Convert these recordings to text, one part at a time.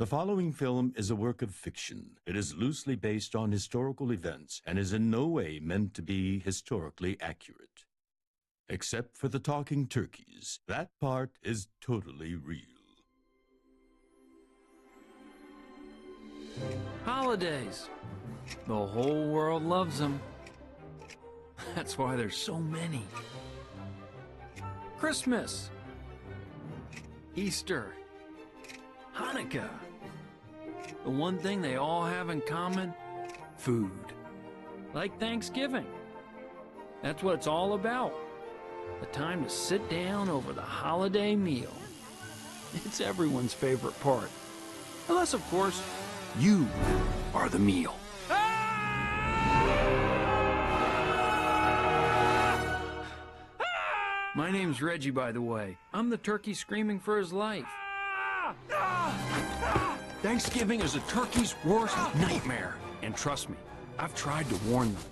following film is a work of fiction. It is loosely based on historical events and is in no way meant to be historically accurate. Except for the talking turkeys. That part is totally real. Holidays. The whole world loves them. That's why there's so many. Christmas. Easter. Hanukkah. The one thing they all have in common? Food. Like Thanksgiving. That's what it's all about. The time to sit down over the holiday meal. It's everyone's favorite part. Unless, of course, you are the meal. My name's Reggie, by the way. I'm the turkey screaming for his life. Thanksgiving is a turkey's worst nightmare. And trust me, I've tried to warn them.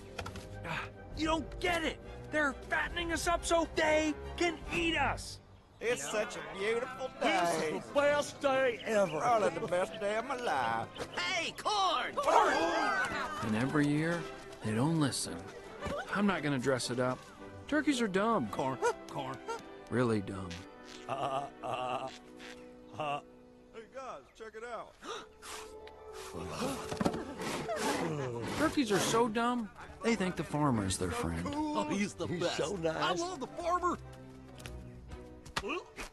You don't get it! They're fattening us up so they can eat us! It's such a beautiful day. This is the best day ever. Probably the best day of my life. Hey, corn! And every year, they don't listen. I'm not gonna dress it up. Turkeys are dumb. Corn. Really dumb. Hey guys, check it out. Turkeys are so dumb, they think the farmer is their friend. Oh, he's the best. So nice. I love the farmer.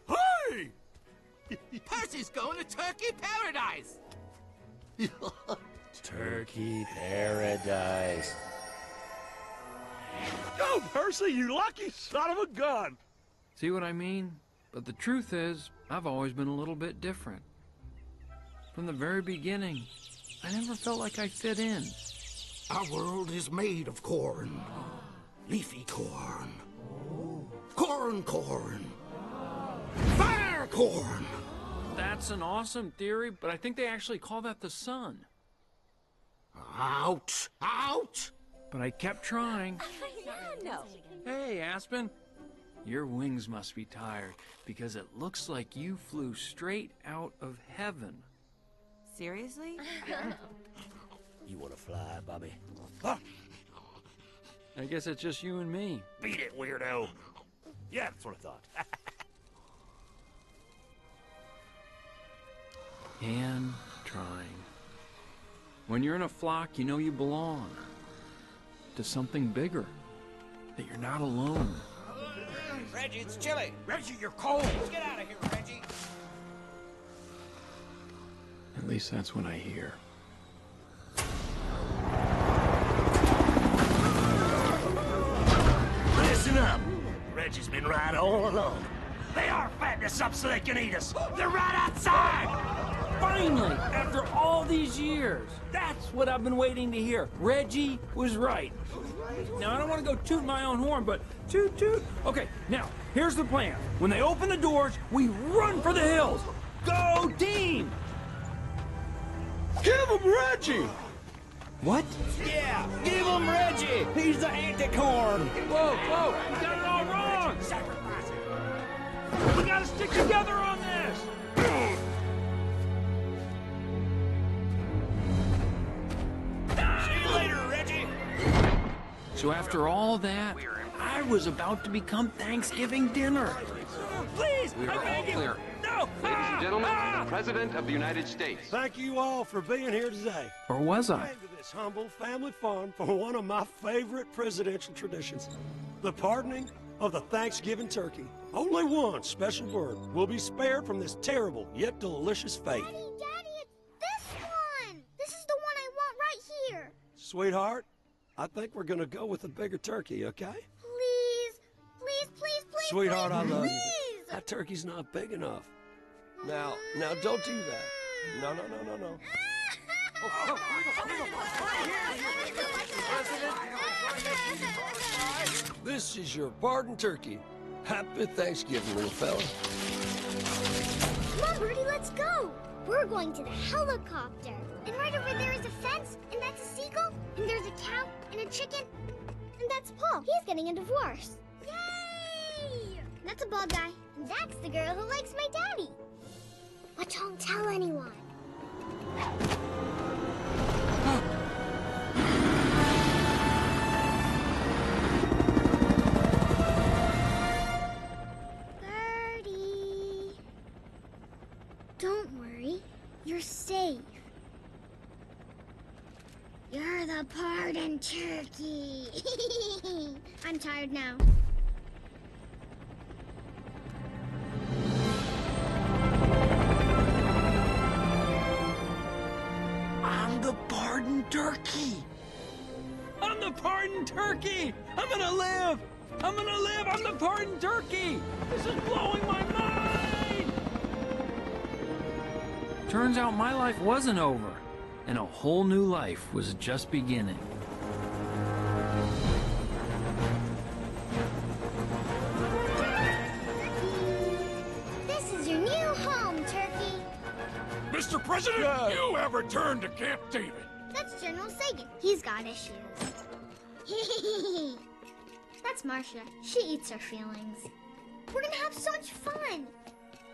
Hey! Percy's going to turkey paradise! Turkey paradise. Go, Percy, you lucky son of a gun! See what I mean? But the truth is, I've always been a little bit different. From the very beginning, I never felt like I fit in. Our world is made of corn. Leafy corn. Corn. Fire corn! That's an awesome theory, but I think they actually call that the sun. Ouch! But I kept trying. No. Hey, Aspen. Your wings must be tired, because it looks like you flew straight out of heaven. Seriously? You want to fly, Bobby? I guess it's just you and me. Beat it, weirdo. Yeah, that's what I thought. And trying. When you're in a flock, you know you belong. To something bigger. That you're not alone. Reggie, it's chilly! Reggie, you're cold! Get out of here, Reggie! At least that's what I hear. Listen up. Reggie's been right all along. They are fattening us up so they can eat us. They're right outside! Finally, after all these years, that's what I've been waiting to hear. Reggie was right. Now, I don't want to go toot my own horn, but toot toot. Okay, now, here's the plan. When they open the doors, we run for the hills. Go team! Give him Reggie! What? Yeah, give him Reggie! He's the anti-corn! Whoa, we got it all wrong! We gotta stick together on this! See you later, Reggie! So after all that, I was about to become Thanksgiving dinner. Please, We are I beg all you. clear. No! Ladies and gentlemen, the President of the United States. Thank you all for being here today. Or was I? Came to this humble family farm for one of my favorite presidential traditions, the pardoning of the Thanksgiving turkey. Only one special bird will be spared from this terrible yet delicious fate. Daddy, it's this one! This is the one I want right here! Sweetheart, I think we're gonna go with a bigger turkey, okay? Please, Sweetheart, please, I love you. please. That turkey's not big enough. Now, don't do that. No. This is your pardon turkey. Happy Thanksgiving, little fella. Come on, Birdie, let's go! We're going to the helicopter. And right over there is a fence, and that's a seagull, and there's a cow, and a chicken, and that's Paul. He's getting a divorce. Yay! That's a bald guy, and that's the girl who likes my daddy. But don't tell anyone. You're the pardoned turkey. I'm tired now. I'm the pardoned turkey. I'm the pardoned turkey. I'm gonna live. I'm gonna live. I'm the pardoned turkey. This is blowing my mind. Turns out my life wasn't over, and a whole new life was just beginning. This is your new home, Turkey. Mr. President, you have returned to Camp David. That's General Sagan. He's got issues. That's Marcia. She eats her feelings. We're gonna have so much fun.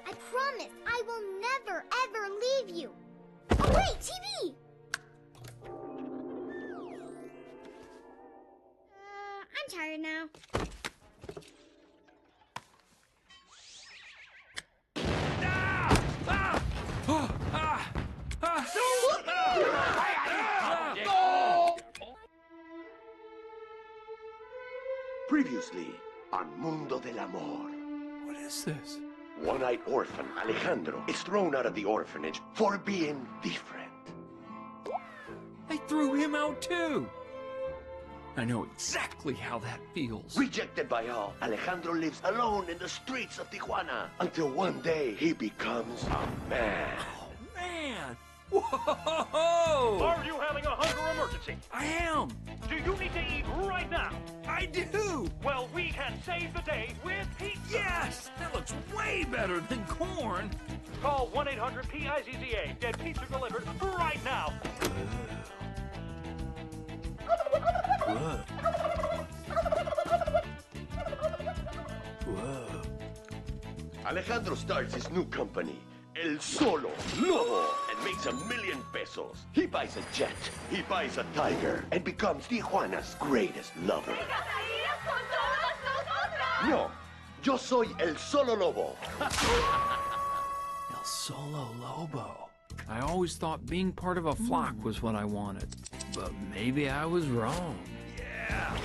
I promise I will never, ever leave you. Oh, wait, TV! I'm tired now. Previously on Mundo del Amor. What is this? One-eyed orphan Alejandro is thrown out of the orphanage for being different. They threw him out too. I know exactly how that feels. Rejected by all, Alejandro lives alone in the streets of Tijuana until one day he becomes a man. Oh, man! Whoa! Are you having a hunger emergency? I am! Do you need to eat right now? I do! Well, we can save the day with pizza. Yes! That looks way better than corn! Call 1-800-PIZZA. Get pizza delivered right now. Whoa. Whoa. Alejandro starts his new company, El Solo Lobo, and makes $1 million pesos. He buys a jet, he buys a tiger, and becomes Tijuana's greatest lover. No, yo soy El Solo Lobo. El Solo Lobo. I always thought being part of a flock was what I wanted, but maybe I was wrong. Yeah!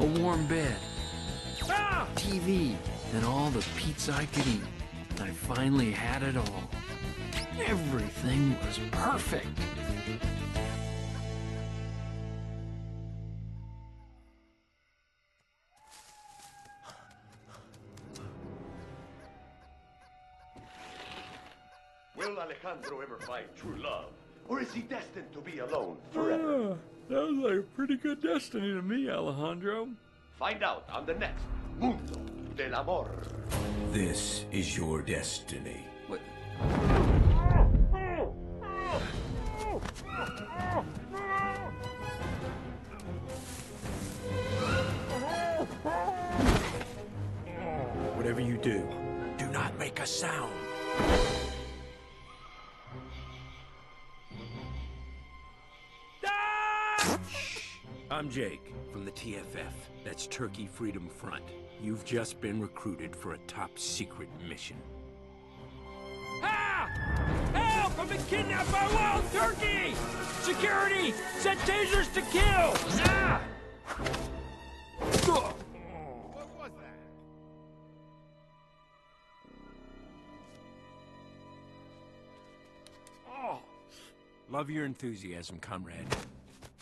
A warm bed, TV, and all the pizza I could eat. I finally had it all. Everything was perfect. Will Alejandro ever find true love? Or is he destined to be alone forever? Sounds like a pretty good destiny to me, Alejandro. Find out on the next Mundo del Amor. This is your destiny. What? Whatever you do, do not make a sound. I'm Jake from the TFF. That's Turkey Freedom Front. You've just been recruited for a top secret mission. Ah! Help! I've been kidnapped by wild turkey! Security! Set tasers to kill! Ah! What was that? Oh, love your enthusiasm, comrade.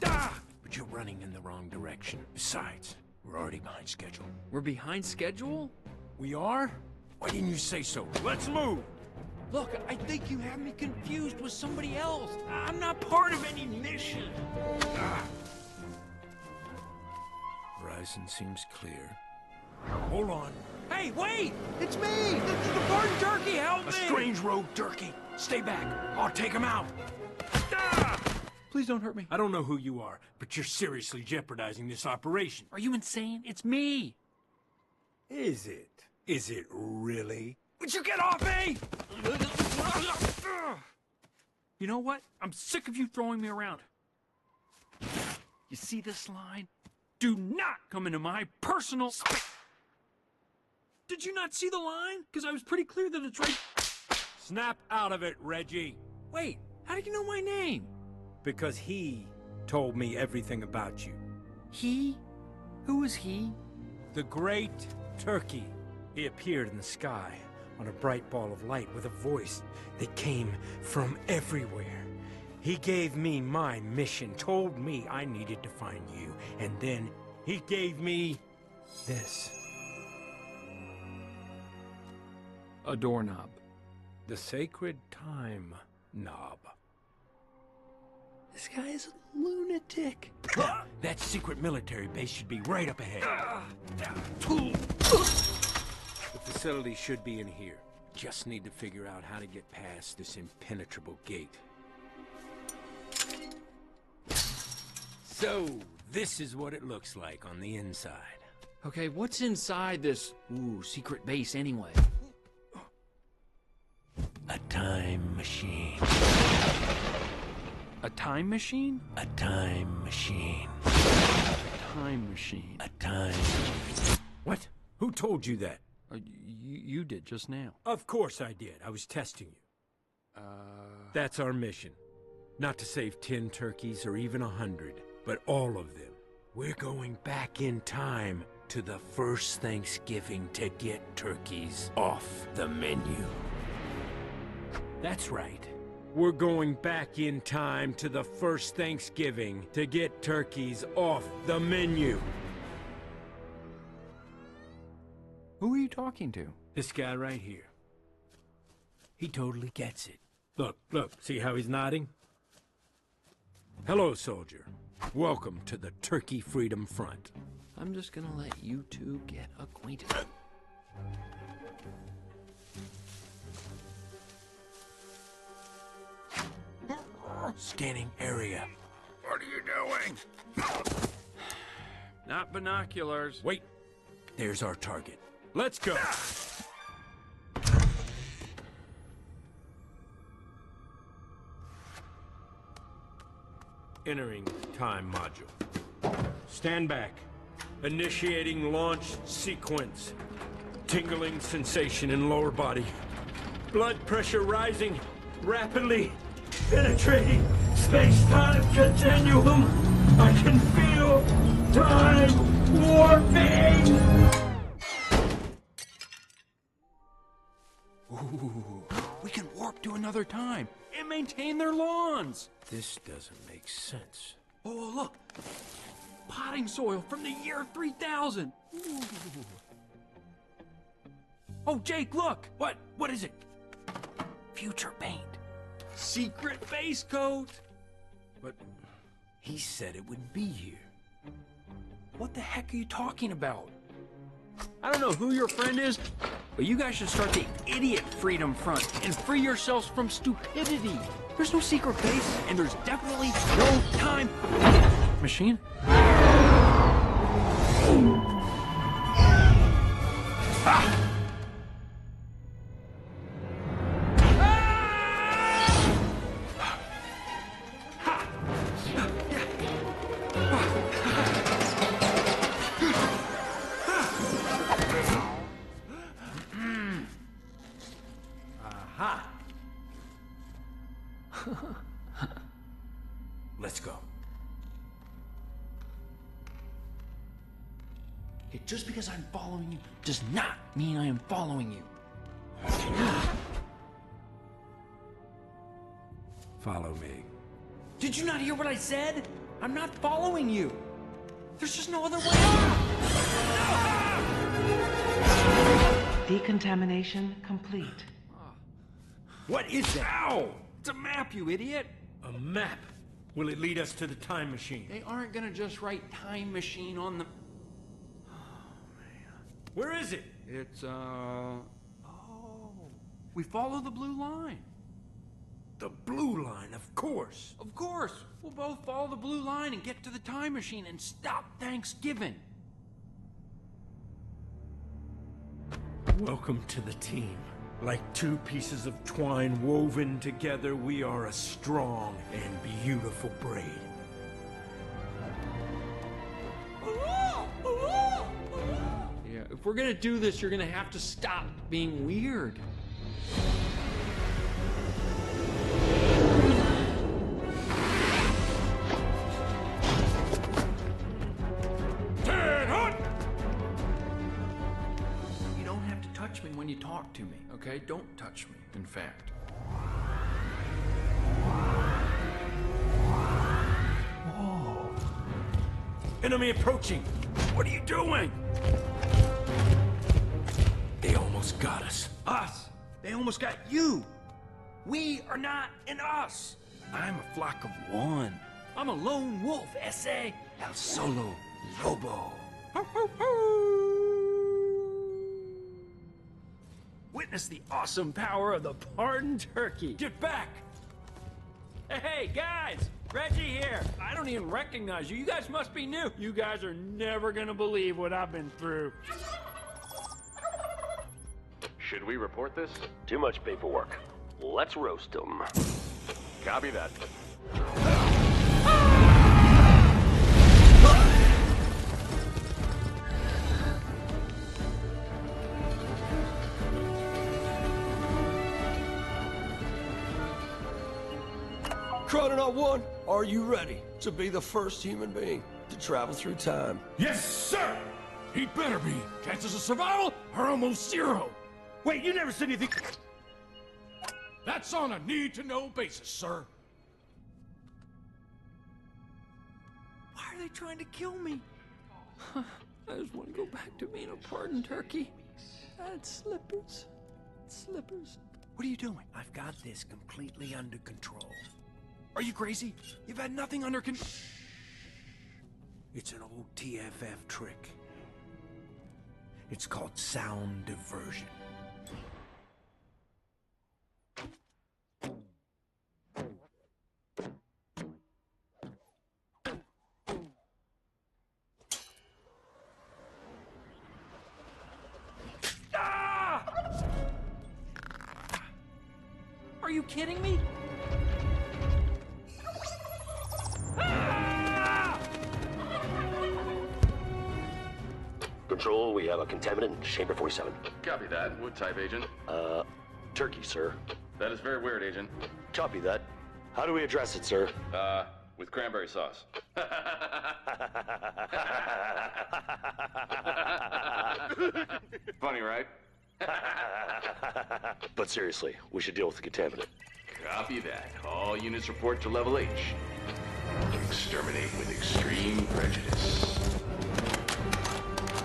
Ah! But you're running in the wrong direction. Besides, we're already behind schedule. We're behind schedule? We are? Why didn't you say so? Let's move! Look, I think you have me confused with somebody else. I'm not part of any mission. Ah. Horizon seems clear. Hold on. Hey, wait! It's me! The pardoned turkey, help me! A strange rogue turkey. Stay back. I'll take him out. Ah! Please don't hurt me. I don't know who you are, but you're seriously jeopardizing this operation. Are you insane? It's me! Is it? Is it really? Would you get off me? You know what? I'm sick of you throwing me around. You see this line? Do not come into my personal space. Did you not see the line? Because I was pretty clear that it's right. Snap out of it, Reggie. Wait, how did you know my name? Because he told me everything about you. He? Who is he? The Great Turkey. He appeared in the sky on a bright ball of light with a voice that came from everywhere. He gave me my mission, told me I needed to find you, and then he gave me this. A doorknob. The sacred time knob. This guy is a lunatic. That secret military base should be right up ahead. The facility should be in here. Just need to figure out how to get past this impenetrable gate. So, this is what it looks like on the inside. Okay, what's inside this, secret base anyway? A time machine. A time machine? A time machine. A time machine. A time... What? Who told you that? You did just now. Of course I did. I was testing you. That's our mission. Not to save 10 turkeys or even 100, but all of them. We're going back in time to the first Thanksgiving to get turkeys off the menu. That's right. We're going back in time to the first Thanksgiving to get turkeys off the menu. Who are you talking to? This guy right here. He totally gets it. Look, see how he's nodding? Hello, soldier. Welcome to the Turkey Freedom Front. I'm just gonna let you two get acquainted. Scanning area. What are you doing? Not binoculars. Wait. There's our target. Let's go. Entering time module. Stand back. Initiating launch sequence. Tingling sensation in lower body. Blood pressure rising rapidly. Penetrating space-time continuum. I can feel time warping. Ooh, we can warp to another time and maintain their lawns. This doesn't make sense. Oh, look. Potting soil from the year 3000. Ooh. Oh, Jake, look. What is it? Future paint. Secret base coat. But he said it would be here. What the heck are you talking about? I don't know who your friend is, but you guys should start the Idiot Freedom Front and free yourselves from stupidity. There's no secret base, and there's definitely no time machine. Ah! Let's go. Okay, just because I'm following you does not mean I am following you. Follow me. Did you not hear what I said? I'm not following you. There's just no other way. Decontamination complete. What is that? Ow! It's a map, you idiot! A map? Will it lead us to the time machine? They aren't gonna just write time machine on the... Where is it? It's, we follow the blue line. The blue line, of course. Of course. We'll both follow the blue line and get to the time machine and stop Thanksgiving. Welcome to the team. Like two pieces of twine woven together, we are a strong and beautiful braid. Yeah, if we're gonna do this, you're gonna have to stop being weird. You don't have to touch me when you talk to me, okay? Don't touch me, in fact. Whoa. Enemy approaching! What are you doing? They almost got us. Us? They almost got you. We are not in us. I'm a flock of one. I'm a lone wolf, ese. El solo lobo. Witness the awesome power of the pardoned turkey. Get back! Hey, guys! Reggie here! I don't even recognize you. You guys must be new. You guys are never gonna believe what I've been through. Should we report this? Too much paperwork. Let's roast them. Copy that. Chrononaut 1, are you ready to be the first human being to travel through time? Yes, sir! He'd better be. Chances of survival are almost zero. Wait, you never said anything. That's on a need-to-know basis, sir. Why are they trying to kill me? I just want to go back to being a pardoned turkey. I had slippers. Slippers. What are you doing? I've got this completely under control. Are you crazy? You've had nothing under control. It's an old TFF trick. It's called sound diversion. Are you kidding me? Control, we have a contaminant in chamber 47. Copy that. What type, Agent? Turkey, sir. That is very weird, Agent. Copy that. How do we address it, sir? With cranberry sauce. Funny, right? But seriously, we should deal with the contaminant. Copy that. All units report to level H. Exterminate with extreme prejudice.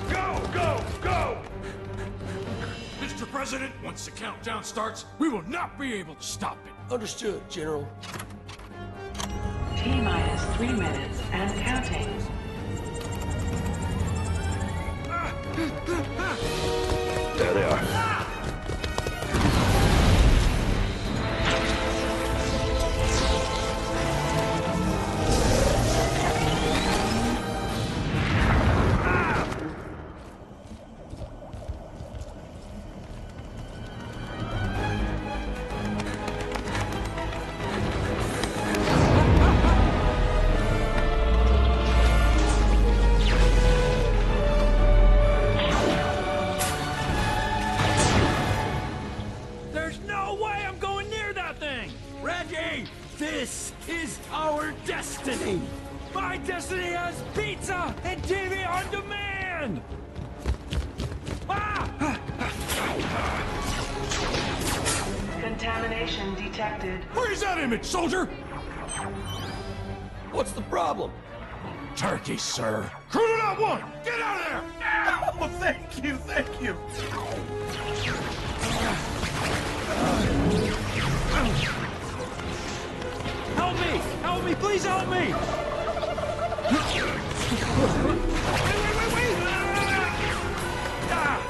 Go, go, go! Mr. President, once the countdown starts, we will not be able to stop it. Understood, General. T-minus 3 minutes and counting. There they are. This is our destiny! My destiny has pizza and TV on demand! Contamination detected. Where's that image, soldier? What's the problem? Turkey, sir. Chrononaut 1, get out of there! Oh, thank you, thank you! Help me! Help me! Please help me!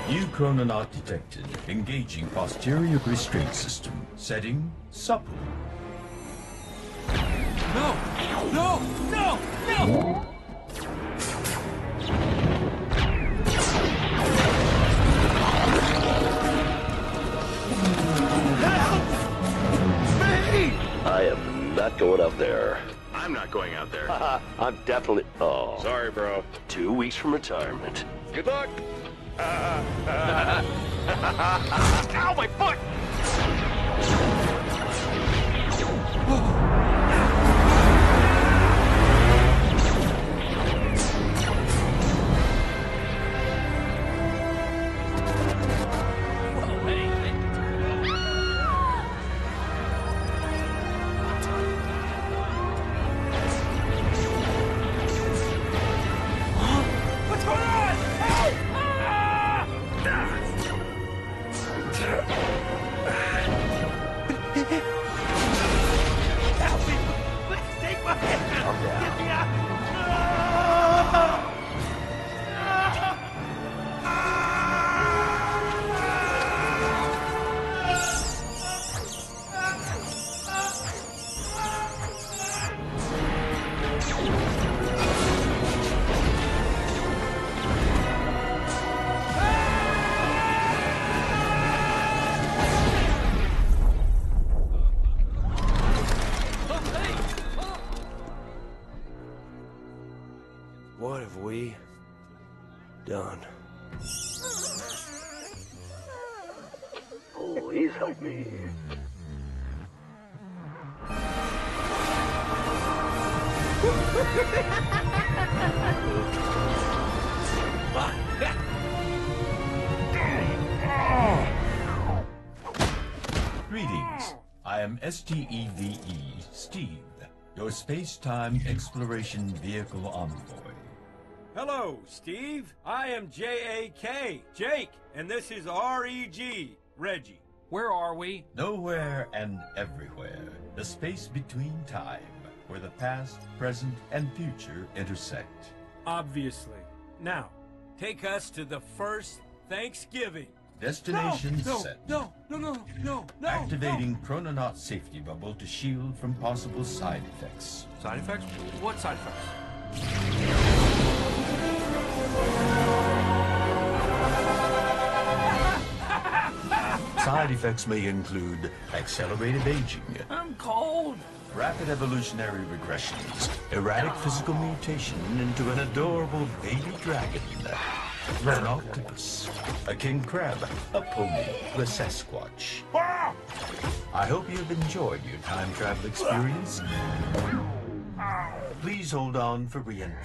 New chrononaut detected. Engaging posterior restraint system. Setting supple. No! No! No! No! going out there. I'm not going out there. I'm definitely... Oh. Sorry, bro. 2 weeks from retirement. Good luck. Ow, my foot! What's going on? Help! Help me! Please take my hand! Get me out! What have we done? Please help me. Greetings. I am STEVE, Steve, your space-time exploration vehicle envoy. Hello, Steve. I am JAK, Jake, and this is REG, Reggie. Where are we? Nowhere and everywhere. The space between time, where the past, present, and future intersect. Obviously. Now, take us to the first Thanksgiving. Destination set. No! Activating chrononaut safety bubble to shield from possible side effects. Side effects? What side effects? Side effects may include accelerated aging, I'm cold. rapid evolutionary regressions, erratic physical mutation into an adorable baby dragon, an octopus, a king crab, a pony, a Sasquatch. I hope you've enjoyed your time travel experience. Please hold on for re-entry.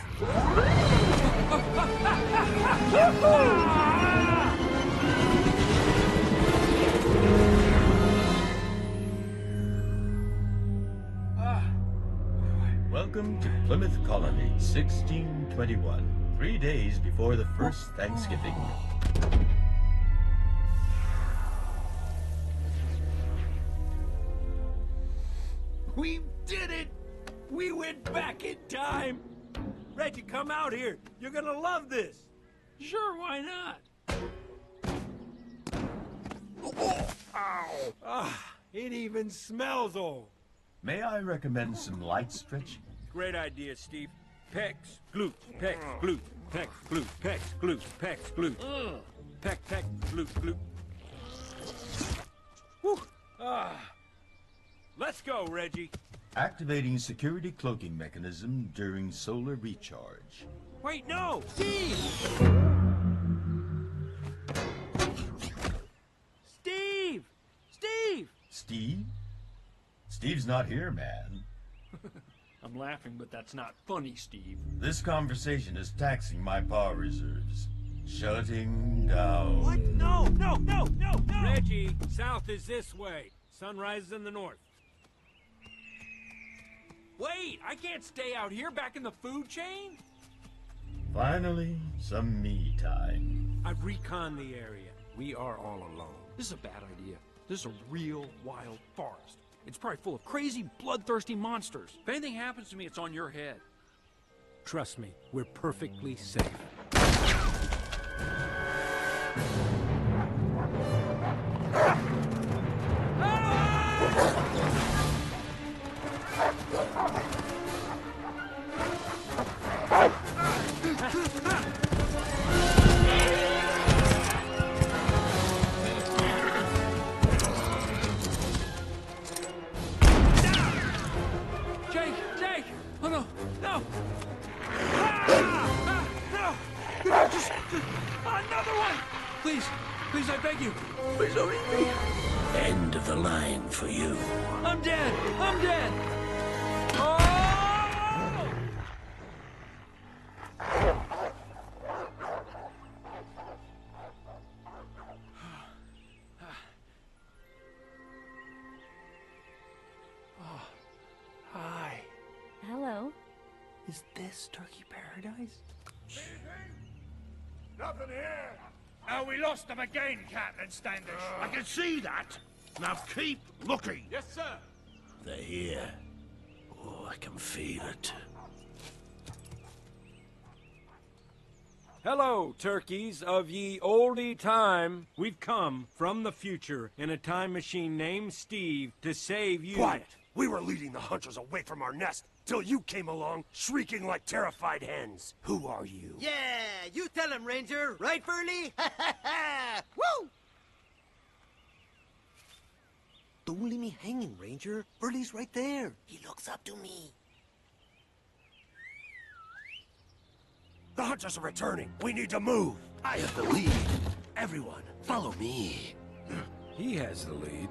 Welcome to Plymouth Colony, 1621. 3 days before the first Thanksgiving. We did it! We went back in time! Reggie, come out here. You're gonna love this. Sure, why not? It even smells old. May I recommend some light stretching? Great idea, Steve. Pecs, glutes, pecs, glutes, pecs, glutes, pecs, glutes, pecs, glutes. Pec, pec, glute, glute. Whew. Let's go, Reggie. Activating security cloaking mechanism during solar recharge. Wait, no! Steve! Steve! Steve! Steve? Steve's not here, man. I'm laughing, but that's not funny, Steve. This conversation is taxing my power reserves. Shutting down. What? No! Reggie, south is this way. Sunrise is in the north. Wait, I can't stay out here back in the food chain? Finally, some me time. I've reconned the area. We are all alone. This is a bad idea. This is a real wild forest. It's probably full of crazy, bloodthirsty monsters. If anything happens to me, it's on your head. Trust me, we're perfectly safe. Please, I beg you. Please don't eat me. End of the line for you. I'm dead. I'm dead. Oh! Hi. Hello. Is this Turkey Paradise? Nothing here. Oh, we lost them again, Captain Standish. I can see that. Now keep looking. Yes, sir. They're here. Oh, I can feel it. Hello, turkeys of ye oldie time. We've come from the future in a time machine named Steve to save you. Quiet! We were leading the hunters away from our nest till you came along, shrieking like terrified hens. Who are you? Yeah, you tell him, Ranger. Right, Burley? Woo! Don't leave me hanging, Ranger. Burley's right there. He looks up to me. The hunters are returning. We need to move. I have the lead. Everyone, follow me. He has the lead.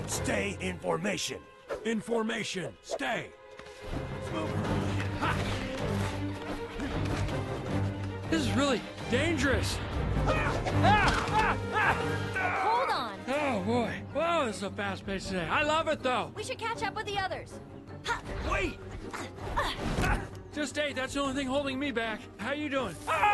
Stay in formation. In formation. Stay. This is really dangerous. Hold on. Oh, boy. Whoa, this is a fast pace today. I love it, though. We should catch up with the others. Wait! Just 8. That's the only thing holding me back. How you doing? Come on.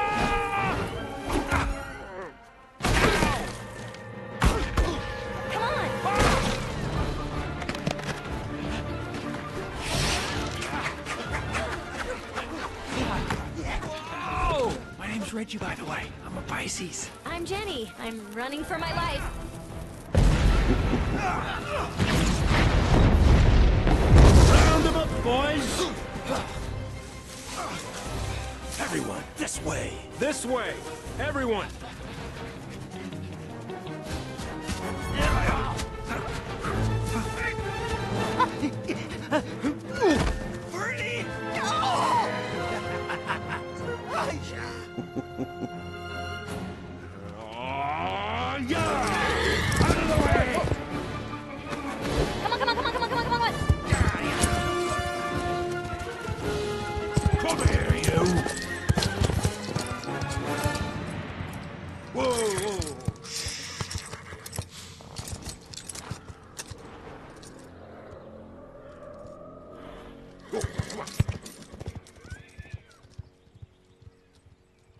Oh! My name's Reggie, by the way. I'm a Pisces. I'm Jenny. I'm running for my life. Round them up, boys! Everyone, this way! This way. Everyone. Burley! Come on, come on, come on, come on, come on, come on, come on. Come here, you. Whoa!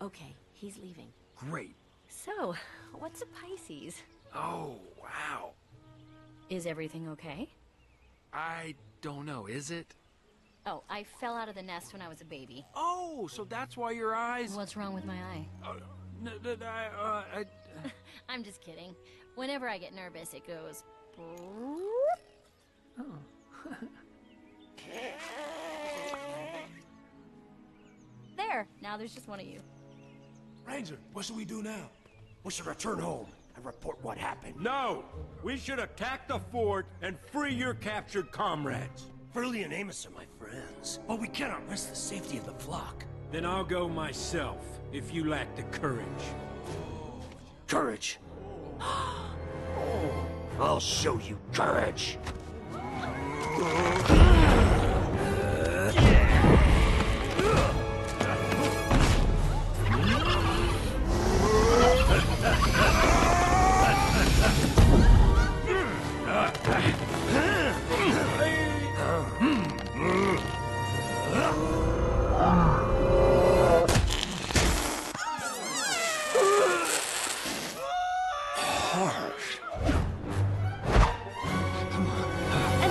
Okay, he's leaving. Great. So, what's a Pisces? Oh, wow. Is everything okay? I don't know. Is it? Oh, I fell out of the nest when I was a baby. Oh, so that's why your eyes... What's wrong with my eye? I... I'm just kidding. Whenever I get nervous, it goes... There, now there's just one of you. Ranger, what should we do now? We should return home and report what happened. No! We should attack the fort and free your captured comrades. Burley and Amos are my friends, but we cannot risk the safety of the flock. Then I'll go myself, if you lack the courage. Courage! I'll show you courage!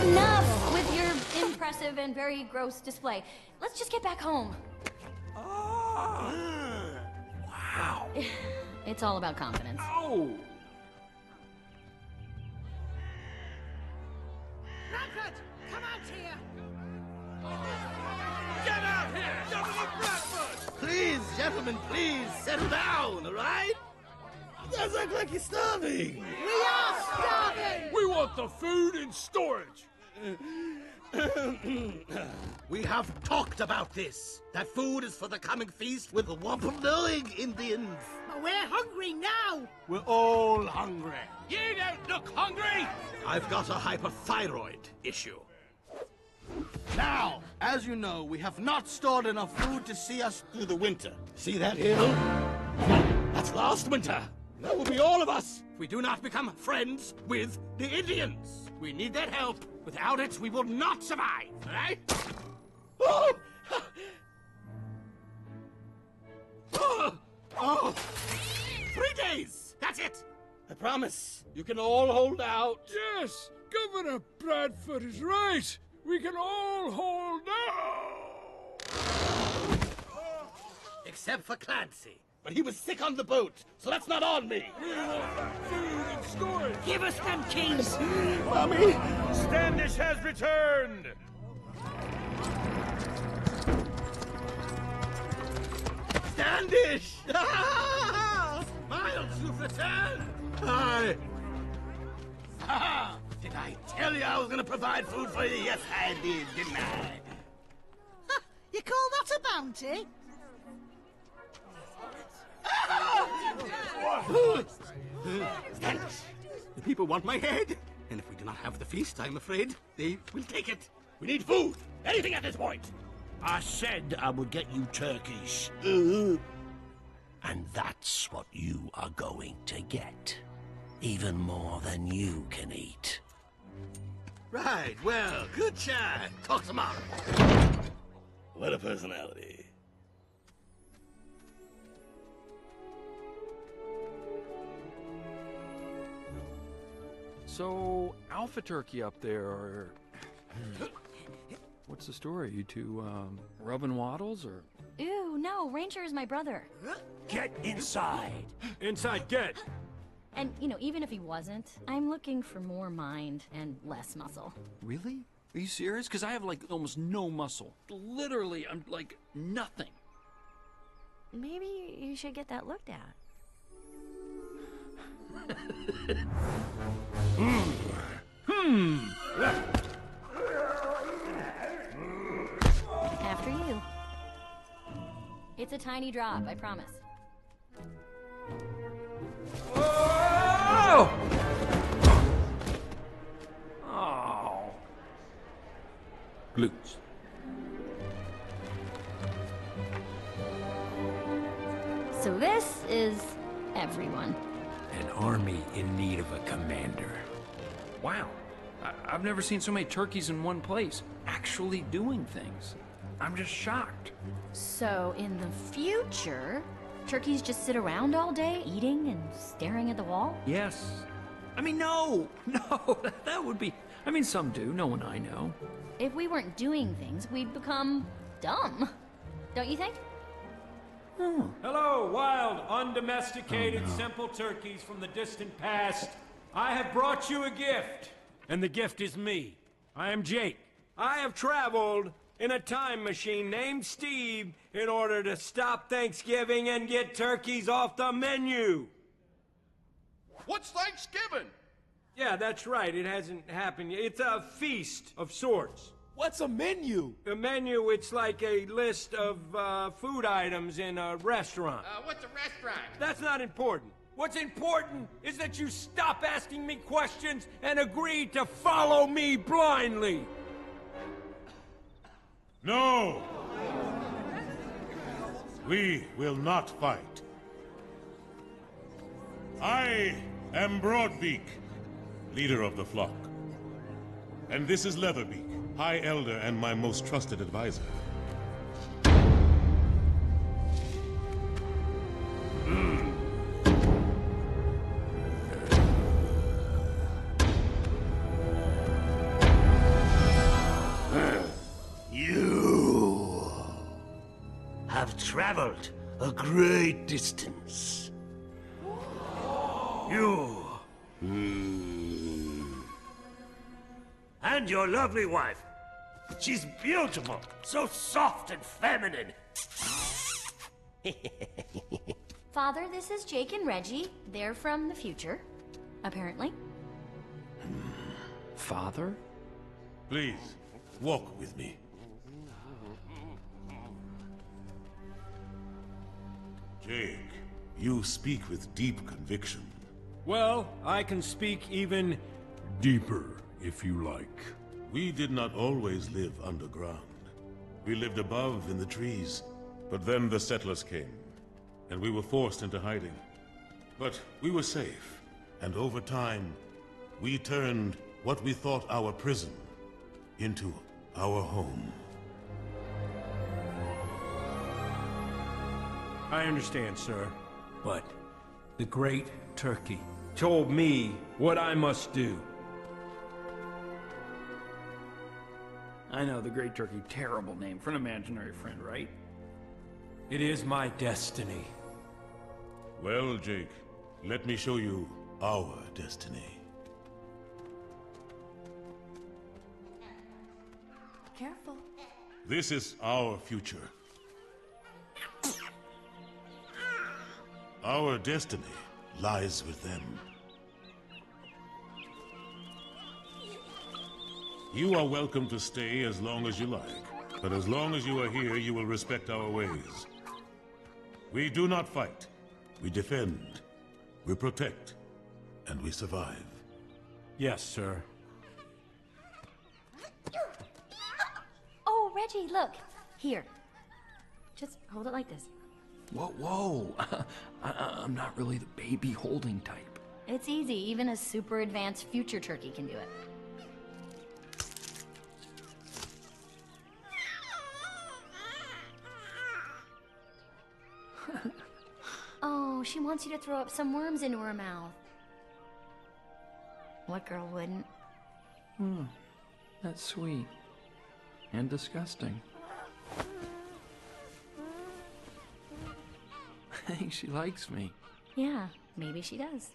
Enough with your impressive and very gross display. Let's just get back home. Wow. It's all about confidence. Oh! Bradford, come out here! Get out here, Governor Bradford! Please, gentlemen, please, settle down, all right? You guys look like you're starving. We are starving! We want the food in storage. We have talked about this. That food is for the coming feast with the Wampanoag Indians. But we're hungry now. We're all hungry. You don't look hungry. I've got a hyperthyroid issue. Now, as you know, we have not stored enough food to see us through the winter. See that hill? That's last winter. That will be all of us if we do not become friends with the Indians. We need their help. Without it, we will not survive, all right? Oh! Oh! 3 days! That's it! I promise. You can all hold out. Yes, Governor Bradford is right. We can all hold out. Except for Clancy. But he was sick on the boat, so that's not on me. We want food and storage. Give us them keys. Mommy! Standish has returned. Standish! Miles, you've returned! Hi! Did I tell you I was gonna provide food for you? Yes, I did, didn't I? You call that a bounty? Standish! The people want my head, and if we do not have the feast, I'm afraid they will take it. We need food! Anything at this point! I said I would get you turkeys. And that's what you are going to get. Even more than you can eat. Right, well, good chat. Talk tomorrow. What a personality. So, Alpha Turkey up there, what's the story? You two, rubbing waddles, or? Ew, no, Ranger is my brother. Get inside. Inside, get. And, you know, even if he wasn't, I'm looking for more mind and less muscle. Really? Are you serious? Because I have, like, almost no muscle. Literally, I'm, like, nothing. Maybe you should get that looked at. After you. It's a tiny drop, I promise. Oh! Oh. Glutes. So this is everyone. An army in need of a commander. Wow. I've never seen so many turkeys in one place, actually doing things. I'm just shocked. So in the future, turkeys just sit around all day, eating and staring at the wall? Yes. I mean, no, that would be... I mean, some do, no one I know. If we weren't doing things, we'd become dumb. Don't you think? Hello, wild, undomesticated, simple turkeys from the distant past. I have brought you a gift, and the gift is me. I am Jake. I have traveled in a time machine named Steve in order to stop Thanksgiving and get turkeys off the menu. What's Thanksgiving? Yeah, that's right. It hasn't happened yet. It's a feast of sorts. What's a menu? A menu, it's like a list of food items in a restaurant. What's a restaurant? That's not important. What's important is that you stop asking me questions and agree to follow me blindly. No! We will not fight. I am Broadbeak, leader of the flock. And this is Leatherbeak, High Elder and my most trusted advisor. You have traveled a great distance. You... And your lovely wife. She's beautiful, so soft and feminine. Father, this is Jake and Reggie. They're from the future, apparently. Father? Please, walk with me. Jake, you speak with deep conviction. Well, I can speak even deeper, if you like. We did not always live underground. We lived above in the trees. But then the settlers came, and we were forced into hiding. But we were safe, and over time, we turned what we thought our prison into our home. I understand, sir. But the Great Turkey told me what I must do. I know, the Great Turkey. Terrible name for an imaginary friend, right? It is my destiny. Well, Jake, let me show you our destiny. Careful. This is our future. Our destiny lies with them. You are welcome to stay as long as you like, but as long as you are here, you will respect our ways. We do not fight. We defend. We protect. And we survive. Yes, sir. Oh, Reggie, look. Here. Just hold it like this. Whoa. I'm not really the baby holding type. It's easy. Even a super advanced future turkey can do it. Oh, she wants you to throw up some worms into her mouth. What girl wouldn't? That's sweet. And disgusting. I think she likes me. Yeah, maybe she does.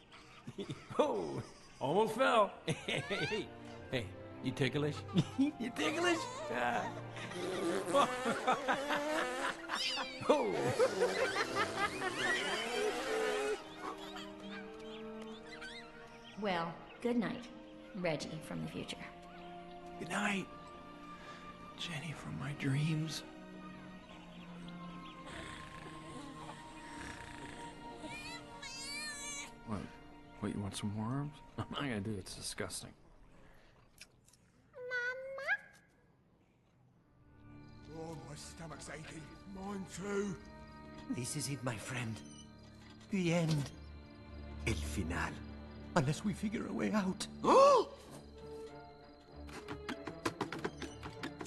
Oh, almost fell. Hey, you ticklish? You ticklish? Oh. Well, good night, Reggie from the future. Good night, Jenny from my dreams. What, you want some worms? I'm not gonna do it, it's disgusting. Oh, my stomach's aching. Mine too. This is it, my friend. The end. El final. Unless we figure a way out. Oh!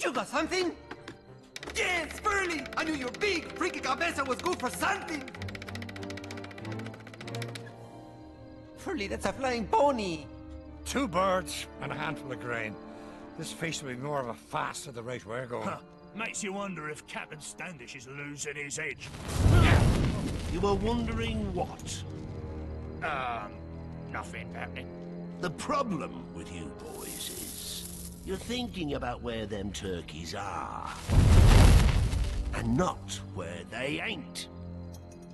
You got something? Yes, Furley! I knew your big, freaky cabeza was good for something! Furley, that's a flying pony! 2 birds and a handful of grain. This feast will be more of a fast at the rate we're going. Huh. Makes you wonder if Captain Standish is losing his edge. You were wondering what? Nothing happening. The problem with you boys is you're thinking about where them turkeys are. And not where they ain't.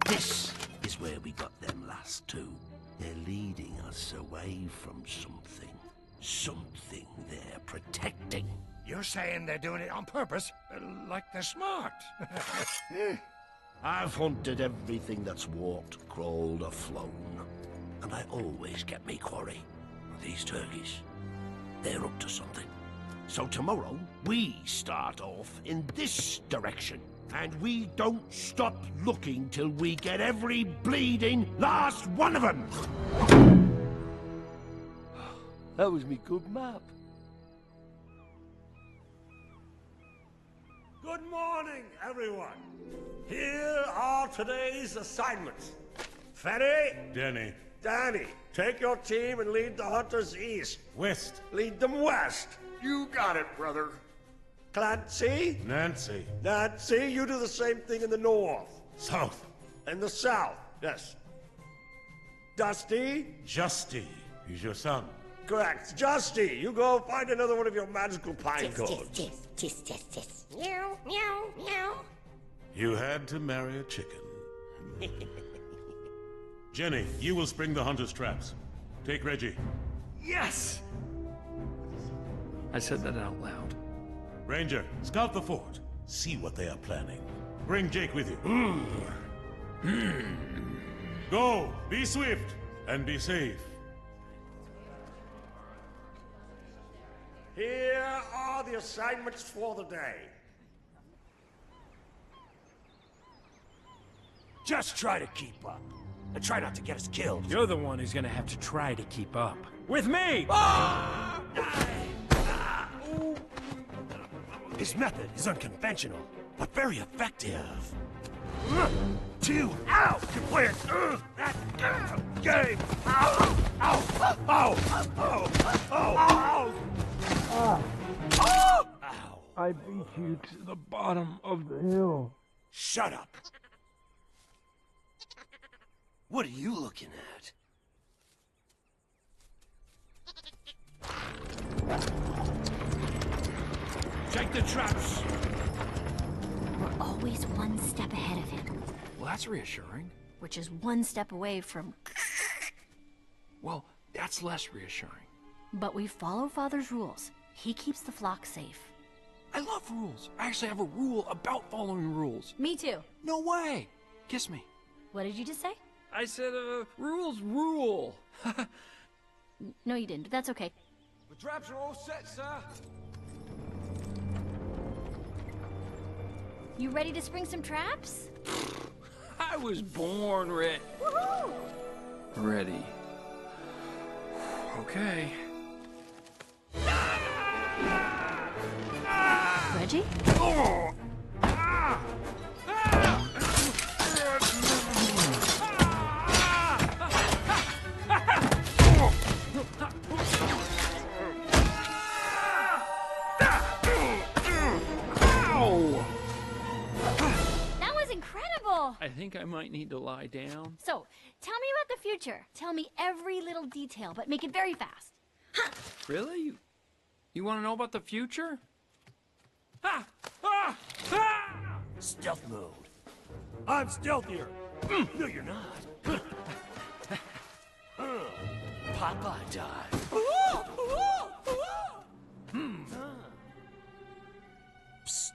This is where we got them last two. They're leading us away from something. Something they're protecting. You're saying they're doing it on purpose? Like they're smart? I've hunted everything that's walked, crawled, or flown. And I always get me quarry. These turkeys, they're up to something. So tomorrow, we start off in this direction. And we don't stop looking till we get every bleeding last one of them! That was me good map. Good morning, everyone. Here are today's assignments. Fenny. Danny. Danny, take your team and lead the hunters east. West. Lead them west. You got it, brother. Clancy. Nancy. Nancy, you do the same thing in the north. South. In the south, yes. Dusty. Justy. He's your son. Correct. Justy, you go find another one of your magical pine cones. Tis. Meow, meow, meow. You had to marry a chicken. Jenny, you will spring the hunter's traps. Take Reggie. Yes! I said that out loud. Ranger, scout the fort. See what they are planning. Bring Jake with you. Go, be swift, and be safe. Here are the assignments for the day. Just try to keep up. And try not to get us killed. You're the one who's gonna have to try to keep up. With me! His method is unconventional, but very effective. 2 out! You're playing that game! Ow! Ow! Ow! Ow! Ow! Ow! Ow! I beat you to the bottom of the hill. Shut up! What are you looking at? Take the traps! We're always one step ahead of him, Well, that's reassuring. which is one step away from... Well, that's less reassuring. But we follow Father's rules. He keeps the flock safe. I love rules. I actually have a rule about following rules. Me too. No way! Kiss me. What did you just say? I said, rules rule. No, you didn't, but that's okay. The traps are all set, sir. You ready to spring some traps? I was born ready. Woohoo! Ready. Okay. Reggie? That was incredible! I think I might need to lie down. So, tell me about the future. Tell me every little detail, but make it very fast. Really? You want to know about the future? Stealth mode. I'm stealthier. No, you're not. Popeye dive. Psst.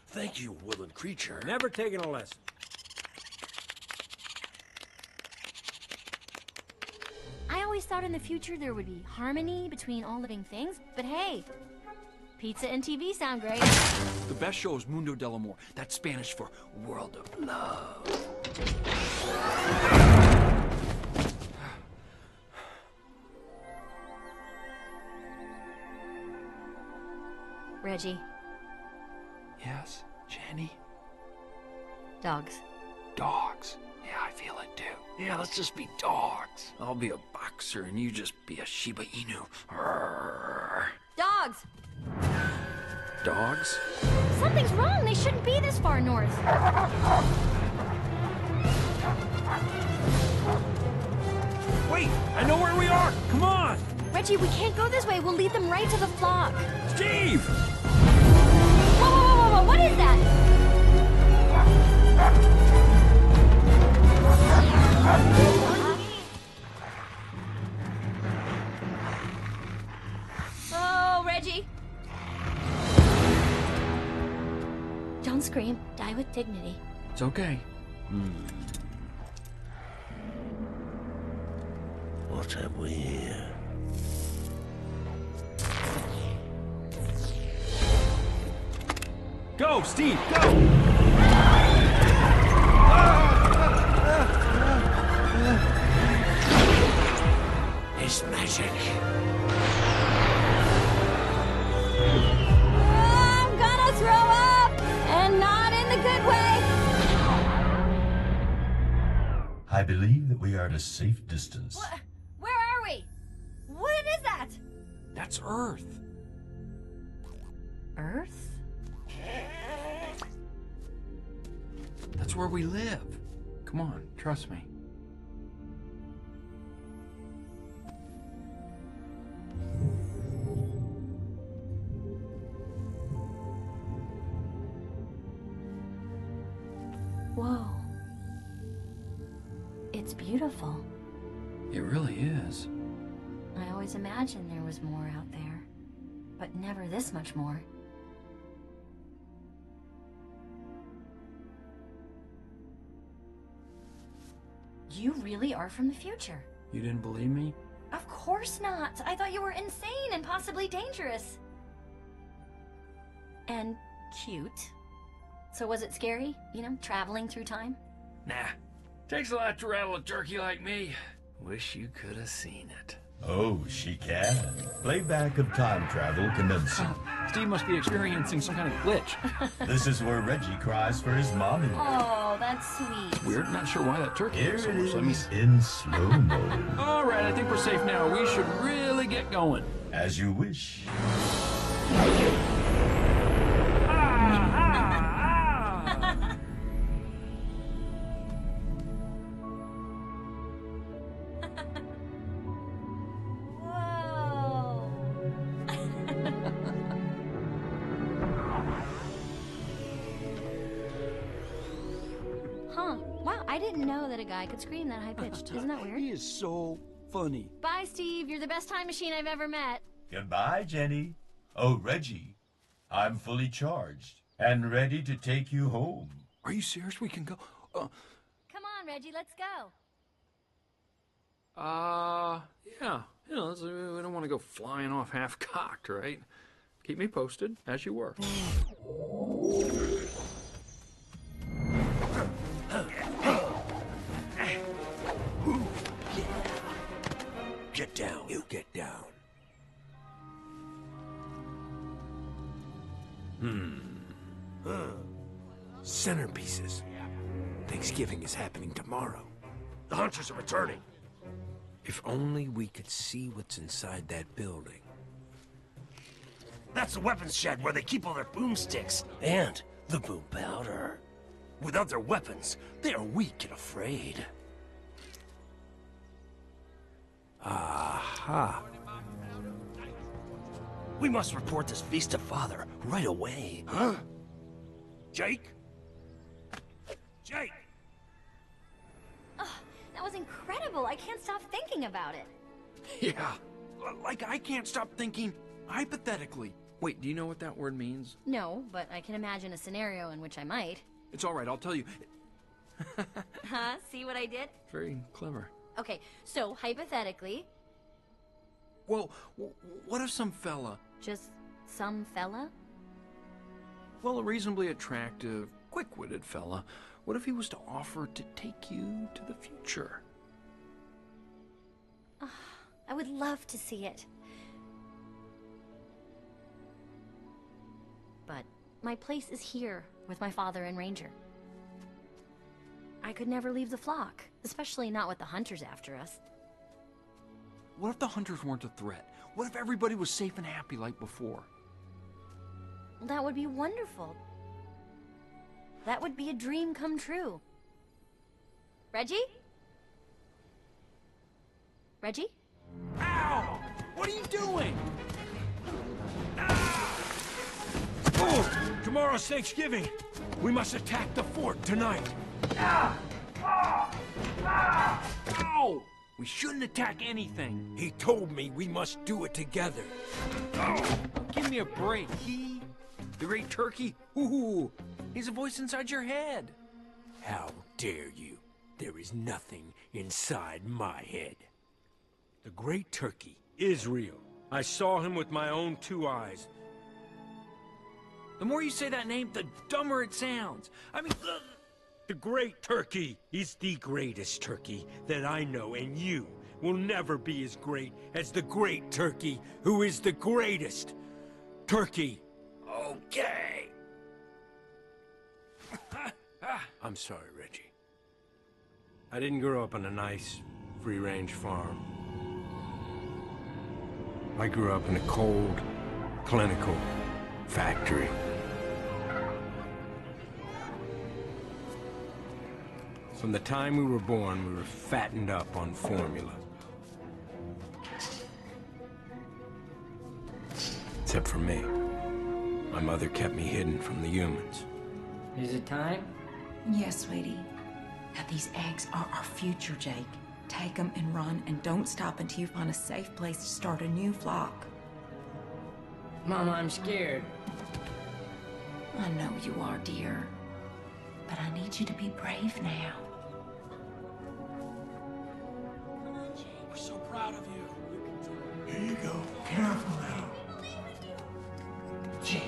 Thank you, woodland creature. Never taken a lesson. I always thought in the future there would be harmony between all living things, but hey, pizza and TV sound great. The best show is Mundo del Amor. That's Spanish for World of Love. Reggie, Yes, Jenny? dogs. Dogs. Yeah, I feel it too. Yeah, let's just be dogs. I'll be a boxer and you just be a Shiba Inu. Arrgh. Dogs! Dogs? Something's wrong. They shouldn't be this far north. Wait, I know where we are. Come on. Reggie, we can't go this way. We'll lead them right to the flock. Steve! Whoa, whoa, whoa, whoa, whoa. What is that? Oh, Reggie. Don't scream. Die with dignity. It's okay. What have we here? Go, Steve, go! It's magic. I'm gonna throw up! And not in the good way! I believe that we are at a safe distance. Where are we? What is that? That's Earth. Earth? That's where we live. Come on, trust me. Whoa. It's beautiful. It really is. I always imagined there was more out there, but never this much more. You really are from the future. You didn't believe me? Of course not. I thought you were insane and possibly dangerous. And cute. So was it scary, you know, traveling through time? Nah. Takes a lot to rattle a turkey like me. Wish you could have seen it. Oh, she can. Playback of time travel commencing. Steve must be experiencing some kind of glitch. This is where Reggie cries for his mommy. Oh, that's sweet. Weird, not sure why that turkey Here is so it much. Let me... is in slow-mo. All right, I think we're safe now. We should really get going. As you wish. Huh. Wow, I didn't know that a guy could scream that high-pitched. Isn't that weird? He is so funny. Bye, Steve. You're the best time machine I've ever met. Goodbye, Jenny. Oh, Reggie, I'm fully charged and ready to take you home. Are you serious? We can go? Come on, Reggie, let's go. Yeah. You know, we don't want to go flying off half-cocked, right? Keep me posted, as you were. Get down. You get down. Centerpieces. Thanksgiving is happening tomorrow. The hunters are returning. If only we could see what's inside that building. That's the weapons shed where they keep all their boomsticks and the boom powder. Without their weapons, they are weak and afraid. Aha. We must report this feast to Father right away. Huh? Jake? Jake! Oh, that was incredible. I can't stop thinking about it. Yeah. Like, I can't stop thinking hypothetically. Wait, do you know what that word means? No, but I can imagine a scenario in which I might. It's all right, I'll tell you. Huh? See what I did? Very clever. Okay, so hypothetically... Well, what if some fella... Just some fella? Well, a reasonably attractive, quick-witted fella. What if he was to offer to take you to the future? Oh, I would love to see it. But my place is here with my father and Ranger. I could never leave the flock, especially not with the hunters after us. What if the hunters weren't a threat? What if everybody was safe and happy like before? Well, that would be wonderful. That would be a dream come true. Reggie? Reggie? Ow! What are you doing? Oh! Tomorrow's Thanksgiving. We must attack the fort tonight. Ow! We shouldn't attack anything. He told me we must do it together. Oh, give me a break. The great turkey? Ooh, he's a voice inside your head. How dare you? There is nothing inside my head. The Great Turkey is real. I saw him with my own 2 eyes. The more you say that name, the dumber it sounds. I mean, the Great Turkey is the greatest turkey that I know, and you will never be as great as the Great Turkey, who is the greatest turkey. Okay. I'm sorry, Reggie. I didn't grow up on a nice, free-range farm. I grew up in a cold, clinical factory. From the time we were born, we were fattened up on formula. Except for me. My mother kept me hidden from the humans. Is it time? Yes, sweetie. Now, these eggs are our future, Jake. Take them and run, and don't stop until you find a safe place to start a new flock. Mama, I'm scared. I know you are, dear. But I need you to be brave now. We're so proud of you. Here you go. Careful now. Jake.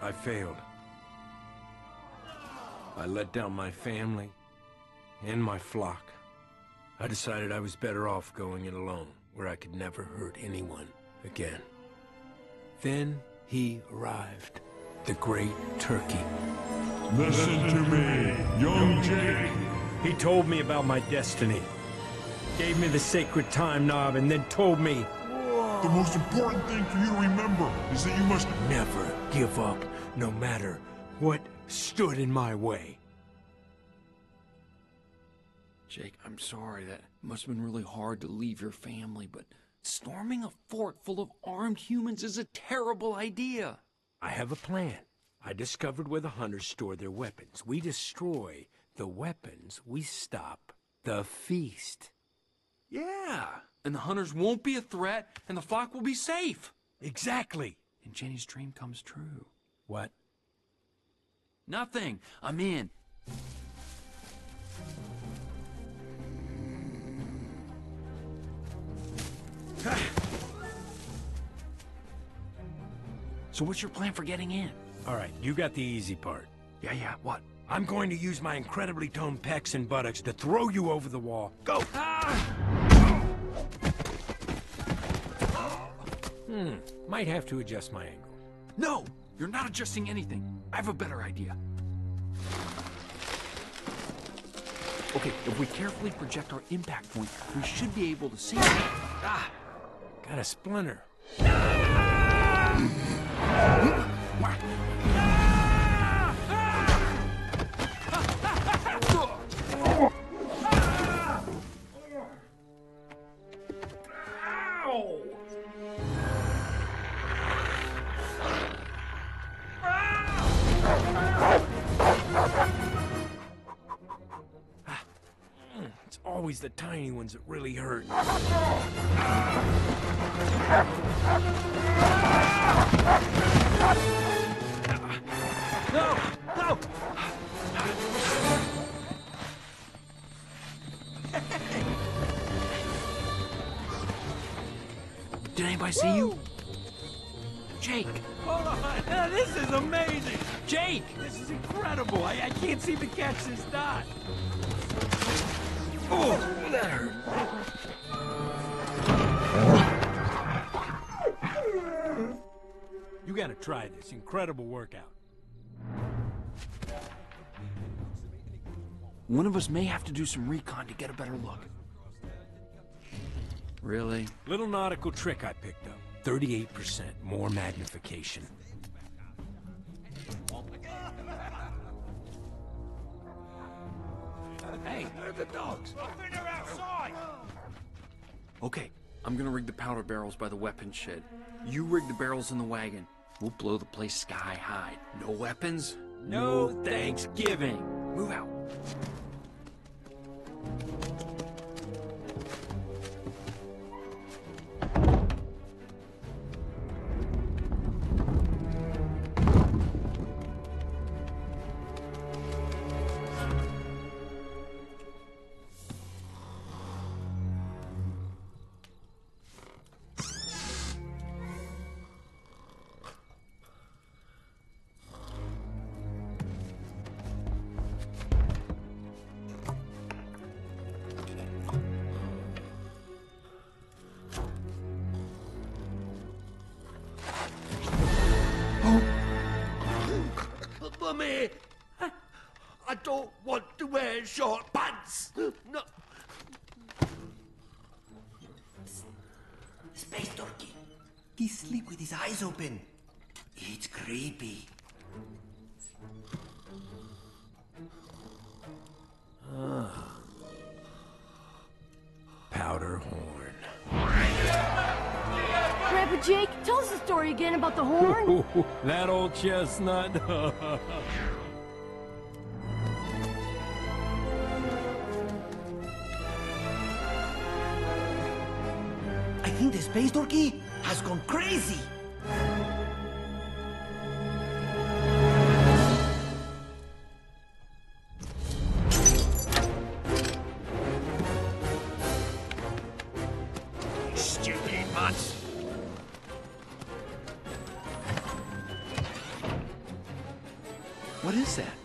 I failed. I let down my family and my flock. I decided I was better off going it alone, where I could never hurt anyone again. Then he arrived, the Great Turkey. Listen to me, young Jake. He told me about my destiny, gave me the sacred time knob, and then told me, The most important thing for you to remember is that you must never give up, no matter what stood in my way. Jake, I'm sorry. That must have been really hard to leave your family, but storming a fort full of armed humans is a terrible idea. I have a plan. I discovered where the hunters store their weapons. We destroy the weapons, we stop the feast. Yeah, and the hunters won't be a threat, and the flock will be safe. Exactly. And Jenny's dream comes true. What? Nothing. I'm in. So what's your plan for getting in? All right, you got the easy part. Yeah, what? I'm going to use my incredibly toned pecs and buttocks to throw you over the wall. Go! Might have to adjust my angle. No! You're not adjusting anything. I have a better idea. Okay, if we carefully project our impact point, we should be able to see it. Got a splinter. It's always the tiny ones that really hurt. No! No! Did anybody see you? Jake! Hold on! This is amazing! Jake! This is incredible! I can't seem to catch this dot! Oh, that hurt! You gotta try this incredible workout. One of us may have to do some recon to get a better look. Really? Little nautical trick I picked up. 38% more magnification. Hey, Where are the dogs? I think they're outside. Okay, I'm gonna rig the powder barrels by the weapons shed. You rig the barrels in the wagon. We'll blow the place sky high. No weapons, no Thanksgiving. Move out. Mummy! I don't want to wear short pants! No. Space turkey. He sleep with his eyes open. It's creepy. Powder horn. Grandpa Jake, tell us the story again about the horn. That old chestnut. I think the space turkey has gone crazy. Stupid mutts. What is that?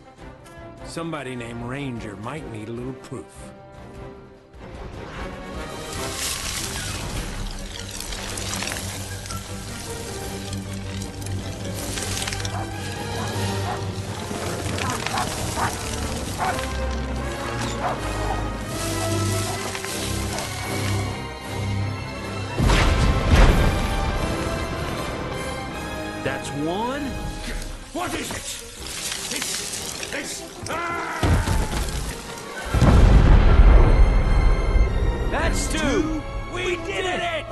Somebody named Ranger might need a little proof. That's one? What is it? That's two! We did it!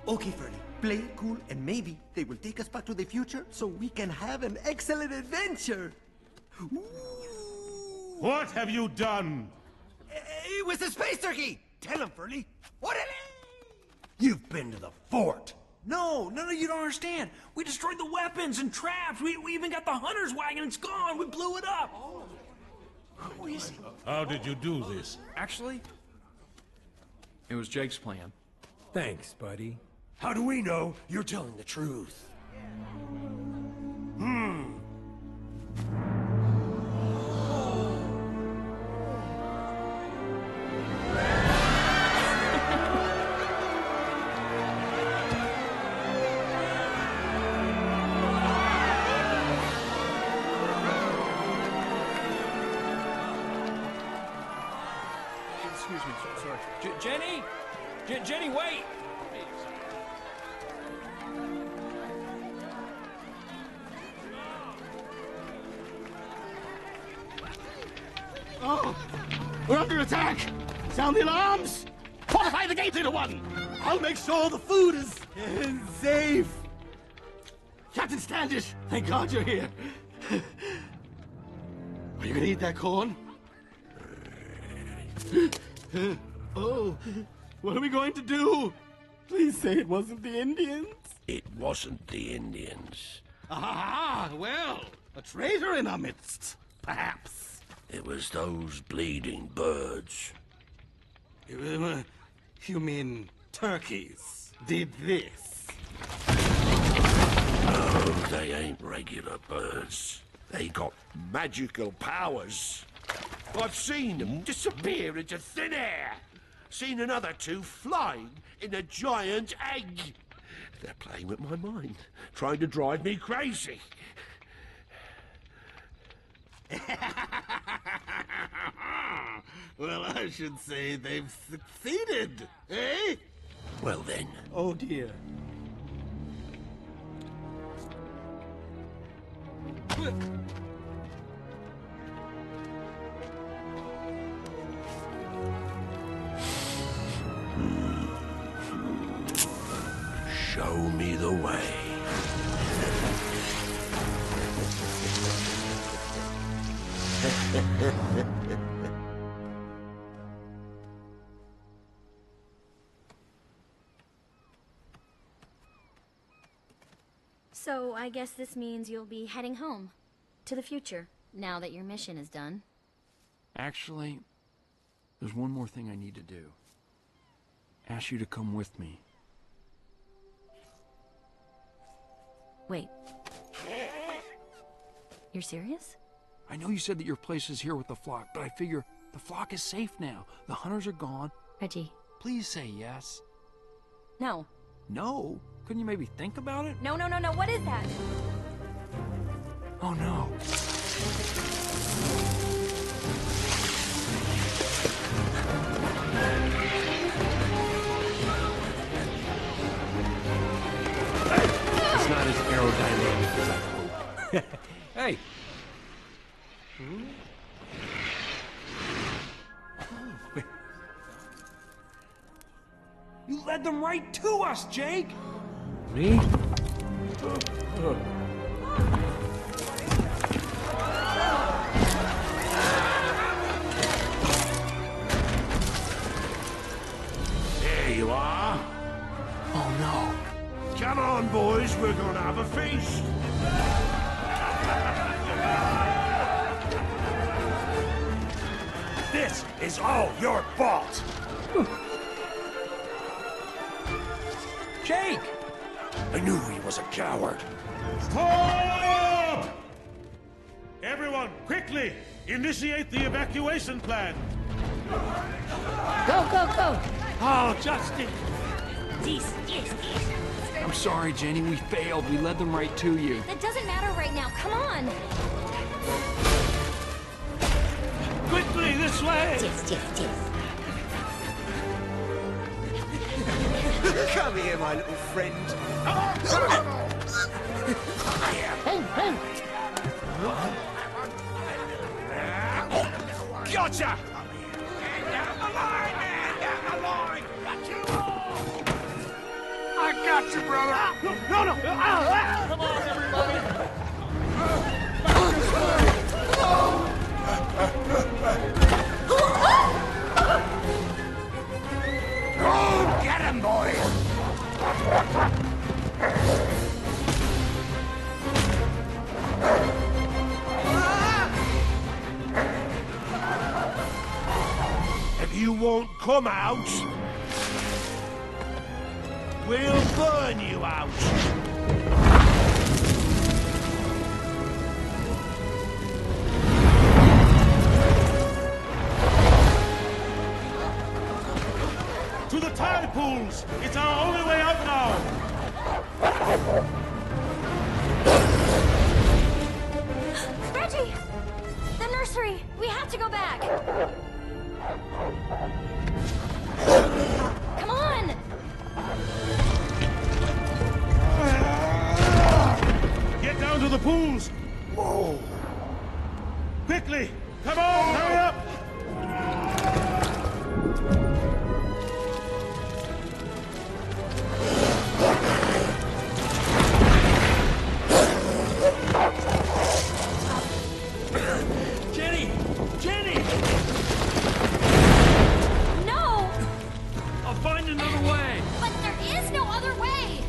Okay, Freddy, play it cool and maybe they will take us back to the future so we can have an excellent adventure. What have you done? It was a space turkey! Tell him, Freddy. What it You've been to the fort. No, you don't understand. We destroyed the weapons and traps. We even got the hunter's wagon. It's gone. We blew it up. Who is he? How did you do this? Actually, it was Jake's plan. Thanks, buddy. How do we know you're telling the truth? Excuse me, sorry. Jenny? Jenny, wait! Oh! We're under attack! Sound the alarms! Fortify the gate, little one! I'll make sure the food is safe! Captain Standish, thank God you're here. Are you gonna eat that corn? Oh, what are we going to do? Please say it wasn't the Indians. It wasn't the Indians. Ah, well, a traitor in our midst, perhaps. It was those bleeding birds. You mean turkeys did this? No, they ain't regular birds. They got magical powers. I've seen them disappear into thin air. Seen another two flying in a giant egg. They're playing with my mind, trying to drive me crazy. Well, I should say they've succeeded, eh? Well then. Oh dear. Show me the way. So, I guess this means you'll be heading home. To the future, now that your mission is done. Actually, there's one more thing I need to do. Ask you to come with me. Wait. You're serious? I know you said that your place is here with the flock, but I figure the flock is safe now. The hunters are gone. Reggie. Please say yes. No. No? Couldn't you maybe think about it? No, no, no, no. What is that? Oh, no. It's not as aerodynamic as I hoped. Hey! You led them right to us, Jake! Me? There you are. Oh no. Come on, boys, we're gonna have a feast. This is all your fault! Jake! I knew he was a coward. Stop! Everyone, quickly! Initiate the evacuation plan! Go, go, go! Oh, Justin! Yes. I'm sorry, Jenny. We failed. We led them right to you. That doesn't matter right now. Come on! Quickly, this way! Yes. Come here, my little friend. Gotcha! I got you, brother! No! Come on, everybody! Go get him, boys! If you won't come out, we'll burn you out. To the tide pools! It's our only way out now! Reggie! The nursery! We have to go back! Come on! Get down to the pools! Whoa! Quickly! Come on, hurry up! Jenny! Jenny! No! I'll find another way! But there is no other way!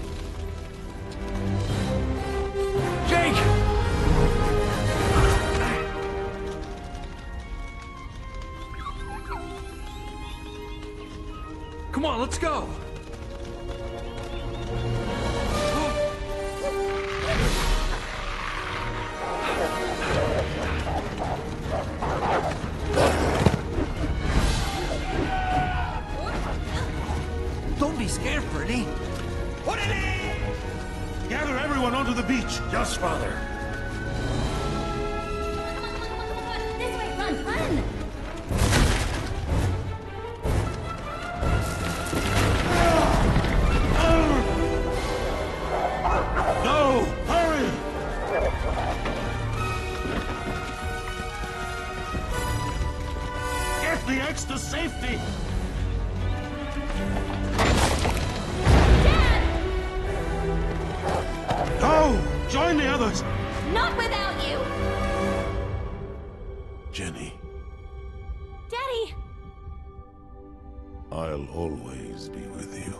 Jake! Come on, let's go! Don't be scared, Freddy. Gather everyone onto the beach! Yes, Father. This way, run! us! Not without you! Jenny, Daddy! I'll always be with you.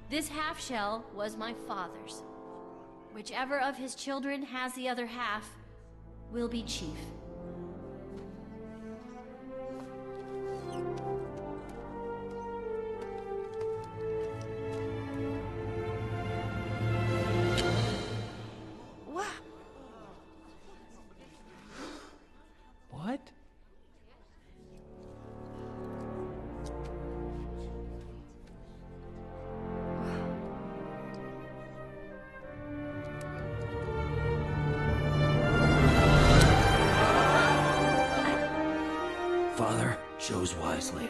This half shell was my father's. Whichever of his children has the other half will be chief. What? Father chose wisely.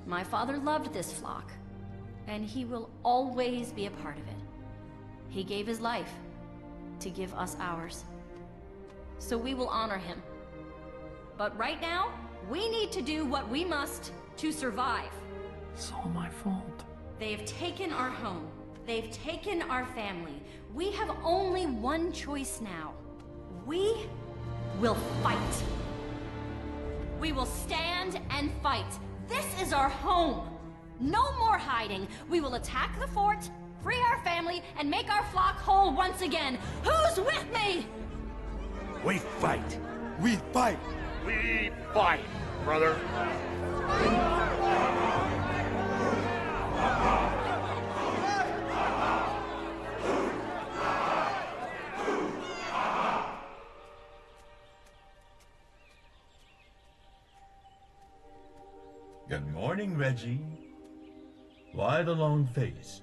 My father loved this flock, and he will always be a part of it. He gave his life to give us ours. So we will honor him. But right now, we need to do what we must to survive. It's all my fault. They've taken our home. They've taken our family. We have only one choice now. We will fight. We will stand and fight. This is our home. No more hiding. We will attack the fort, free our family, and make our flock whole once again. Who's with me? We fight. We fight. We fight, brother. Good morning, Reggie. Why the long face?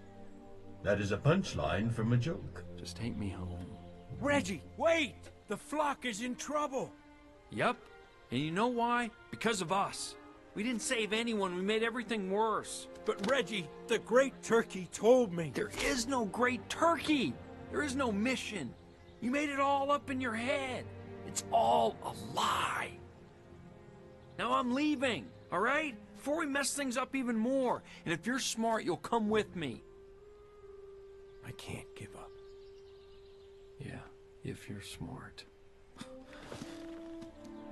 That is a punchline from a joke. Just take me home. Reggie, wait! The flock is in trouble. Yep. And you know why? Because of us. We didn't save anyone. We made everything worse. But Reggie, the Great Turkey told me. There is no Great Turkey. There is no mission. You made it all up in your head. It's all a lie. Now I'm leaving, all right? Before we mess things up even more. And if you're smart, you'll come with me. I can't give up. Yeah, if you're smart.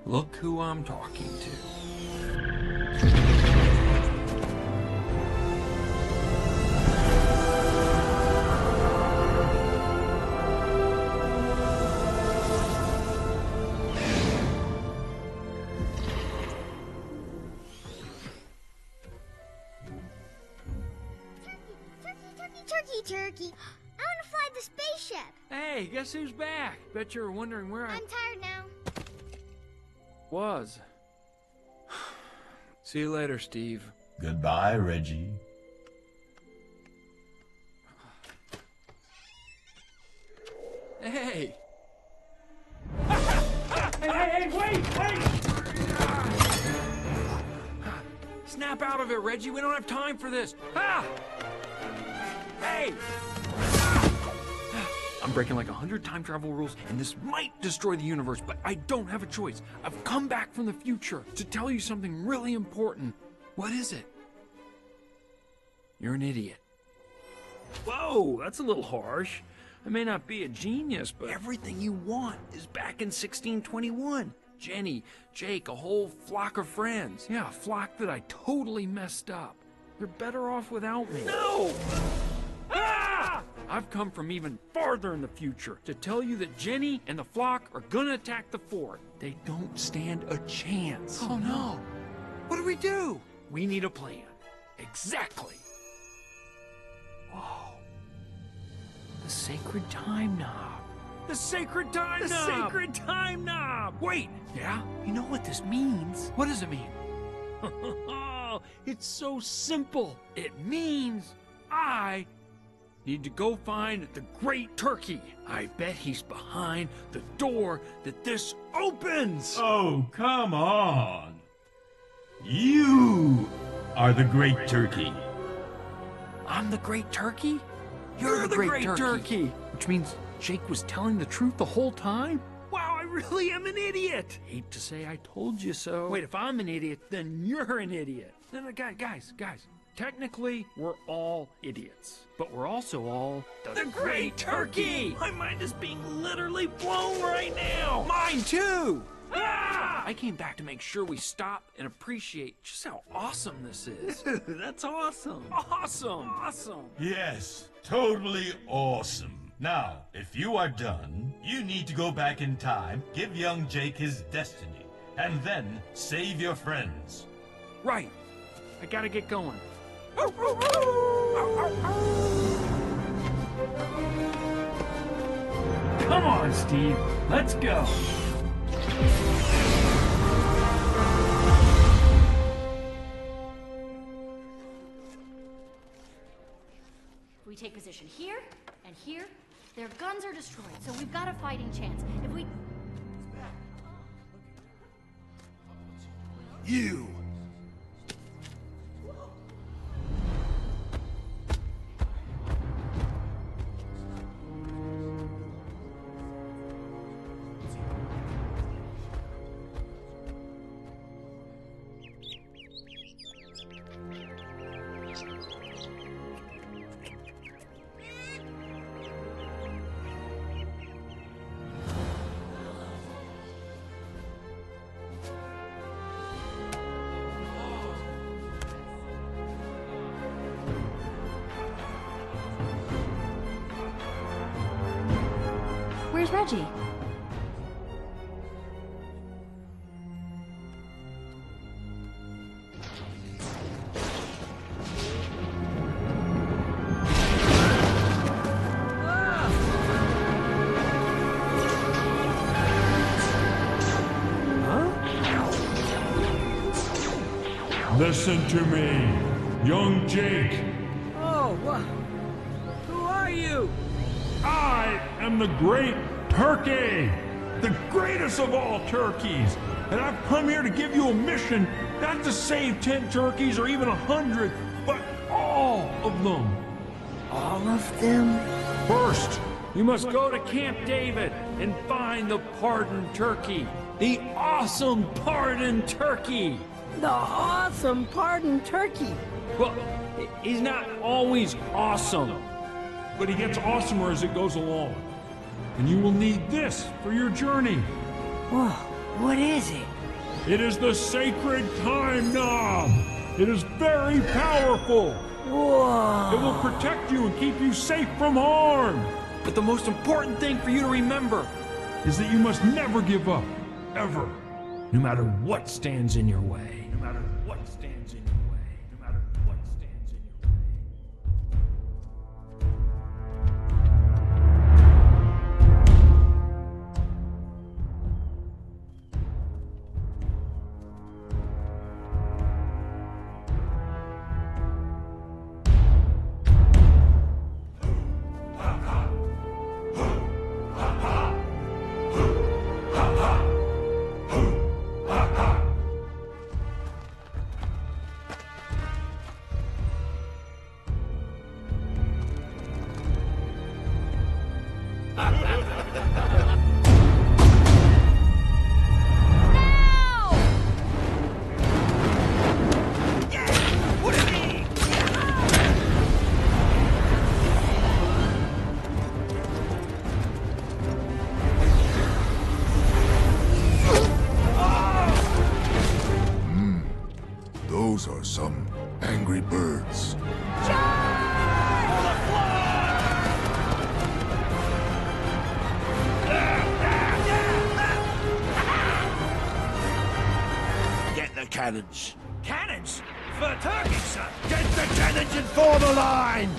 Look who I'm talking to. Turkey. I want to fly the spaceship. Hey, guess who's back? Bet you're wondering where I'm tired now. was. See you later, Steve. Goodbye, Reggie. Hey! Hey, wait! Snap out of it, Reggie. We don't have time for this. Ah! Hey! I'm breaking like 100 time travel rules, and this might destroy the universe, but I don't have a choice. I've come back from the future to tell you something really important. What is it? You're an idiot. Whoa, that's a little harsh. I may not be a genius, but everything you want is back in 1621. Jenny, Jake, a whole flock of friends. Yeah, a flock that I totally messed up. They're better off without me. No! Ah! I've come from even farther in the future to tell you that Jenny and the flock are gonna attack the fort. They don't stand a chance. Oh no! What do we do? We need a plan. Exactly. Whoa. The sacred time knob. The sacred time knob! The sacred time knob! Wait! Yeah? You know what this means? What does it mean? It's so simple. It means I need to go find the Great Turkey. I bet he's behind the door that this opens. Oh, come on. You are the Great Turkey. I'm the Great Turkey? You're the Great Turkey. Which means Jake was telling the truth the whole time? Wow, I really am an idiot. Hate to say I told you so. Wait, if I'm an idiot, then you're an idiot. Then, guys, technically, we're all idiots. But we're also all the Great Turkey! My mind is being literally blown right now! Mine too! Ah! I came back to make sure we stop and appreciate just how awesome this is. That's awesome. Awesome. Awesome. Yes, totally awesome. Now, if you are done, you need to go back in time, give young Jake his destiny, and then save your friends. Right. I gotta get going. Come on, Steve. Let's go. We take position here and here. Their guns are destroyed, so we've got a fighting chance. If we... You! Where's Reggie? Listen to me, young Jake. Oh, who are you? I am the Great Turkey, the greatest of all turkeys. And I've come here to give you a mission, not to save 10 turkeys or even 100, but all of them. All of them? First, You must go to Camp David and find the pardoned turkey. The awesome pardoned turkey. The awesome pardoned turkey. Well, he's not always awesome. but he gets awesomer as it goes along. And you will need this for your journey. Whoa, what is it? It is the sacred time knob. It is very powerful. Whoa. It will protect you and keep you safe from harm. But the most important thing for you to remember is that you must never give up, ever, no matter what stands in your way. No matter what stands in your way. No matter what stands in your way. Those are some angry birds. Get the cannons. Cannons? For turkeys, sir. Get the cannons and form a line!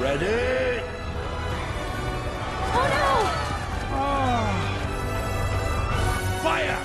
Ready? Oh no! Fire!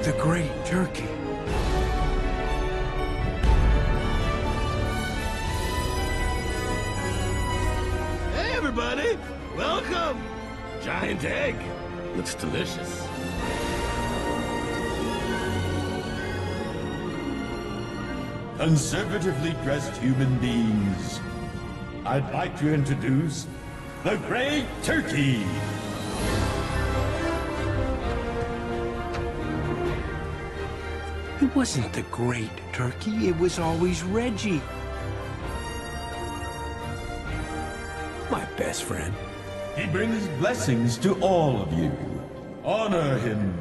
The great turkey. Hey, everybody! Welcome! Giant egg. Looks delicious. Conservatively dressed human beings, I'd like to introduce the Great Turkey! It wasn't the great turkey, it was always Reggie. My best friend. He brings blessings to all of you. Honor him.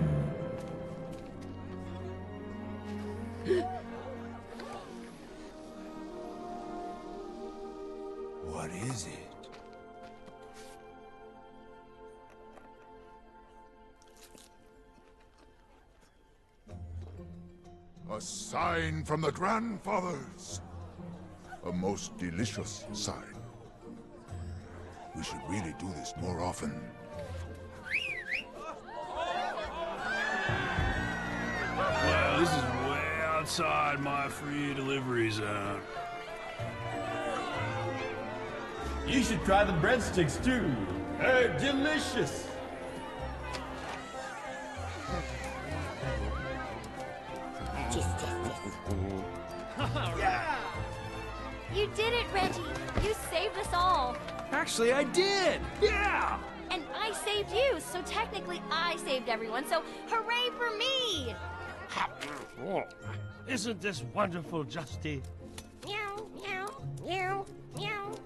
What is it? A sign from the grandfathers. A most delicious sign. We should really do this more often. Well, this is way outside my free delivery zone. You should try the breadsticks too. They're delicious. Yeah! You did it, Reggie. You saved us all. Actually, I did. Yeah! And I saved you, so technically I saved everyone, so hooray for me! Isn't this wonderful, Justy? Meow, meow, meow, meow.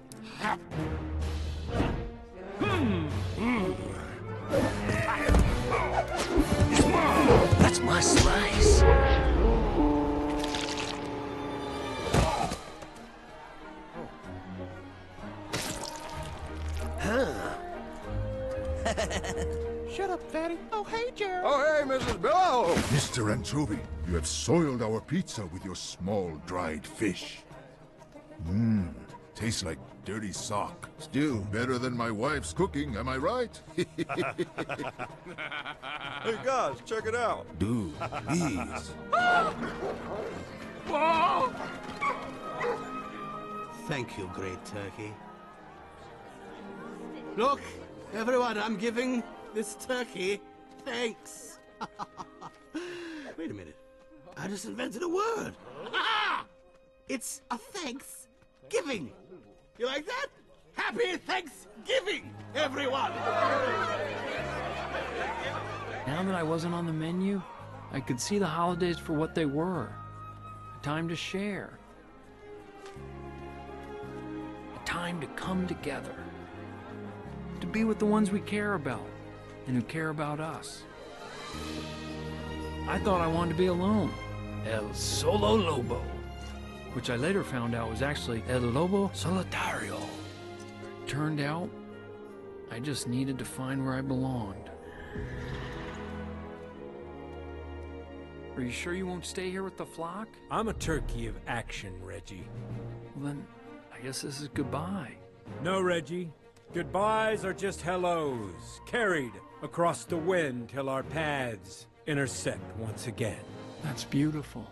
That's my slice. Shut up, Fatty. Oh, hey, Gerald. Oh, hey, Mrs. Billow! Mr. Anchovy, you have soiled our pizza with your small, dried fish. Mmm, tastes like dirty sock. Still better than my wife's cooking, am I right? Hey, guys, check it out. Dude, please. Thank you, great turkey. Look, everyone, I'm giving this turkey thanks. Wait a minute. I just invented a word. It's a Thanksgiving. You like that? Happy Thanksgiving, everyone! Now that I wasn't on the menu, I could see the holidays for what they were. A time to share. A time to come together. To be with the ones we care about and who care about us. I thought I wanted to be alone. El Solo Lobo. Which I later found out was actually El Lobo Solitario. Turned out, I just needed to find where I belonged. Are you sure you won't stay here with the flock? I'm a turkey of action, Reggie. Well then, I guess this is goodbye. No, Reggie. Goodbyes are just hellos, carried across the wind till our paths intersect once again. That's beautiful.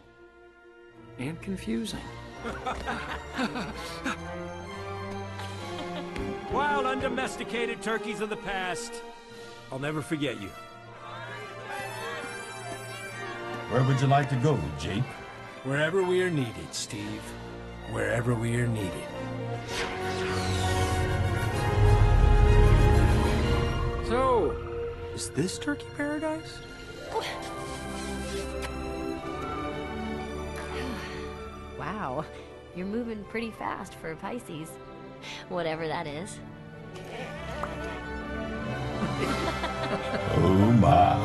And confusing. Wild, undomesticated turkeys of the past, I'll never forget you. Where would you like to go, Jake? Wherever we are needed, Steve. Wherever we are needed. So, is this turkey paradise? Wow, you're moving pretty fast for a Pisces. Whatever that is. Oh my.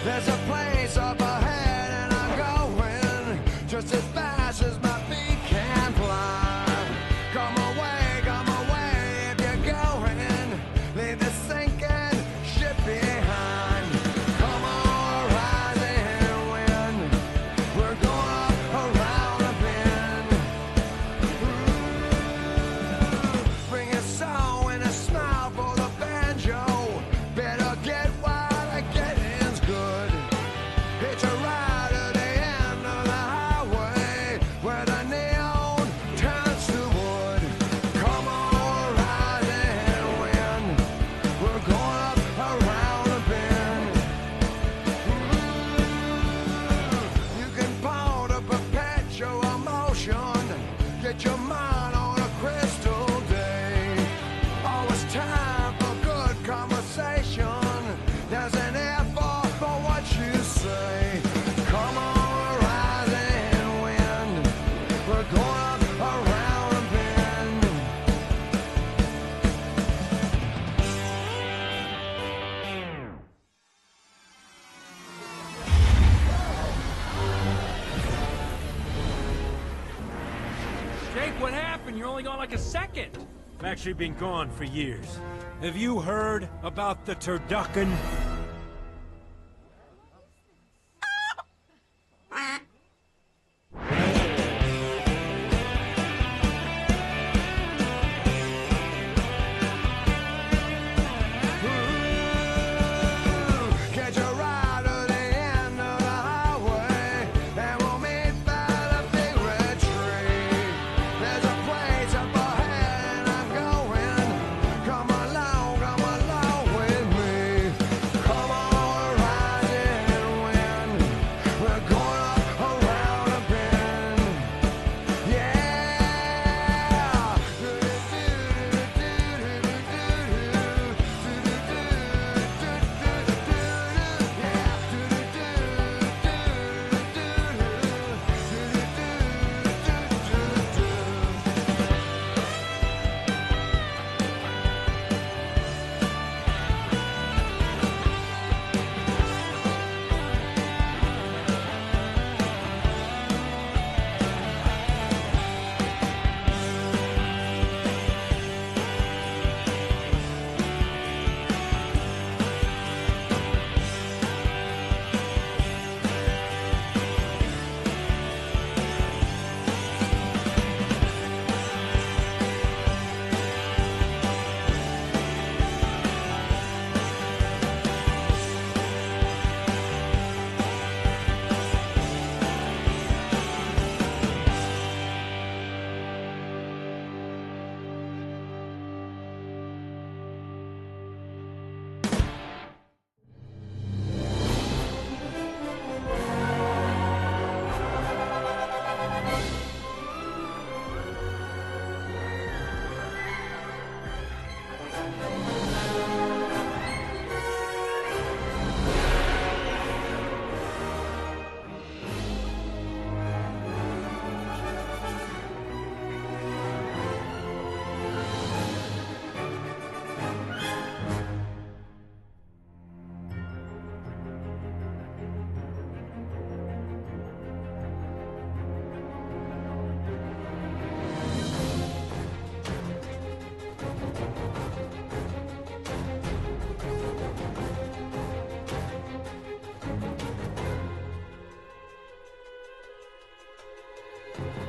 There's a place up ahead and I'm going just as fast as my feet can fly. Come away if you're going. Leave the sinking ship behind. Come on, rising wind. We're going up around a bend. Bring a song and a smile for the banjo. Better get wild and get in's good. It's a ride to the end of the highway where the neon turns to wood. Come on, rising wind. We're going up around a bend. You can pound a perpetual emotion. Get your mind on a crystal day. Always time for good conversation. There's an effort for what you say. Come on, rising wind. We're going up around a bend. Jake, what happened? You're only gone like a second. I've actually been gone for years. Have you heard about the turducken? Catch a ride to the end of the highway, and we'll meet by the big red tree. There's a place up ahead, and I'm going. Come along with me. it.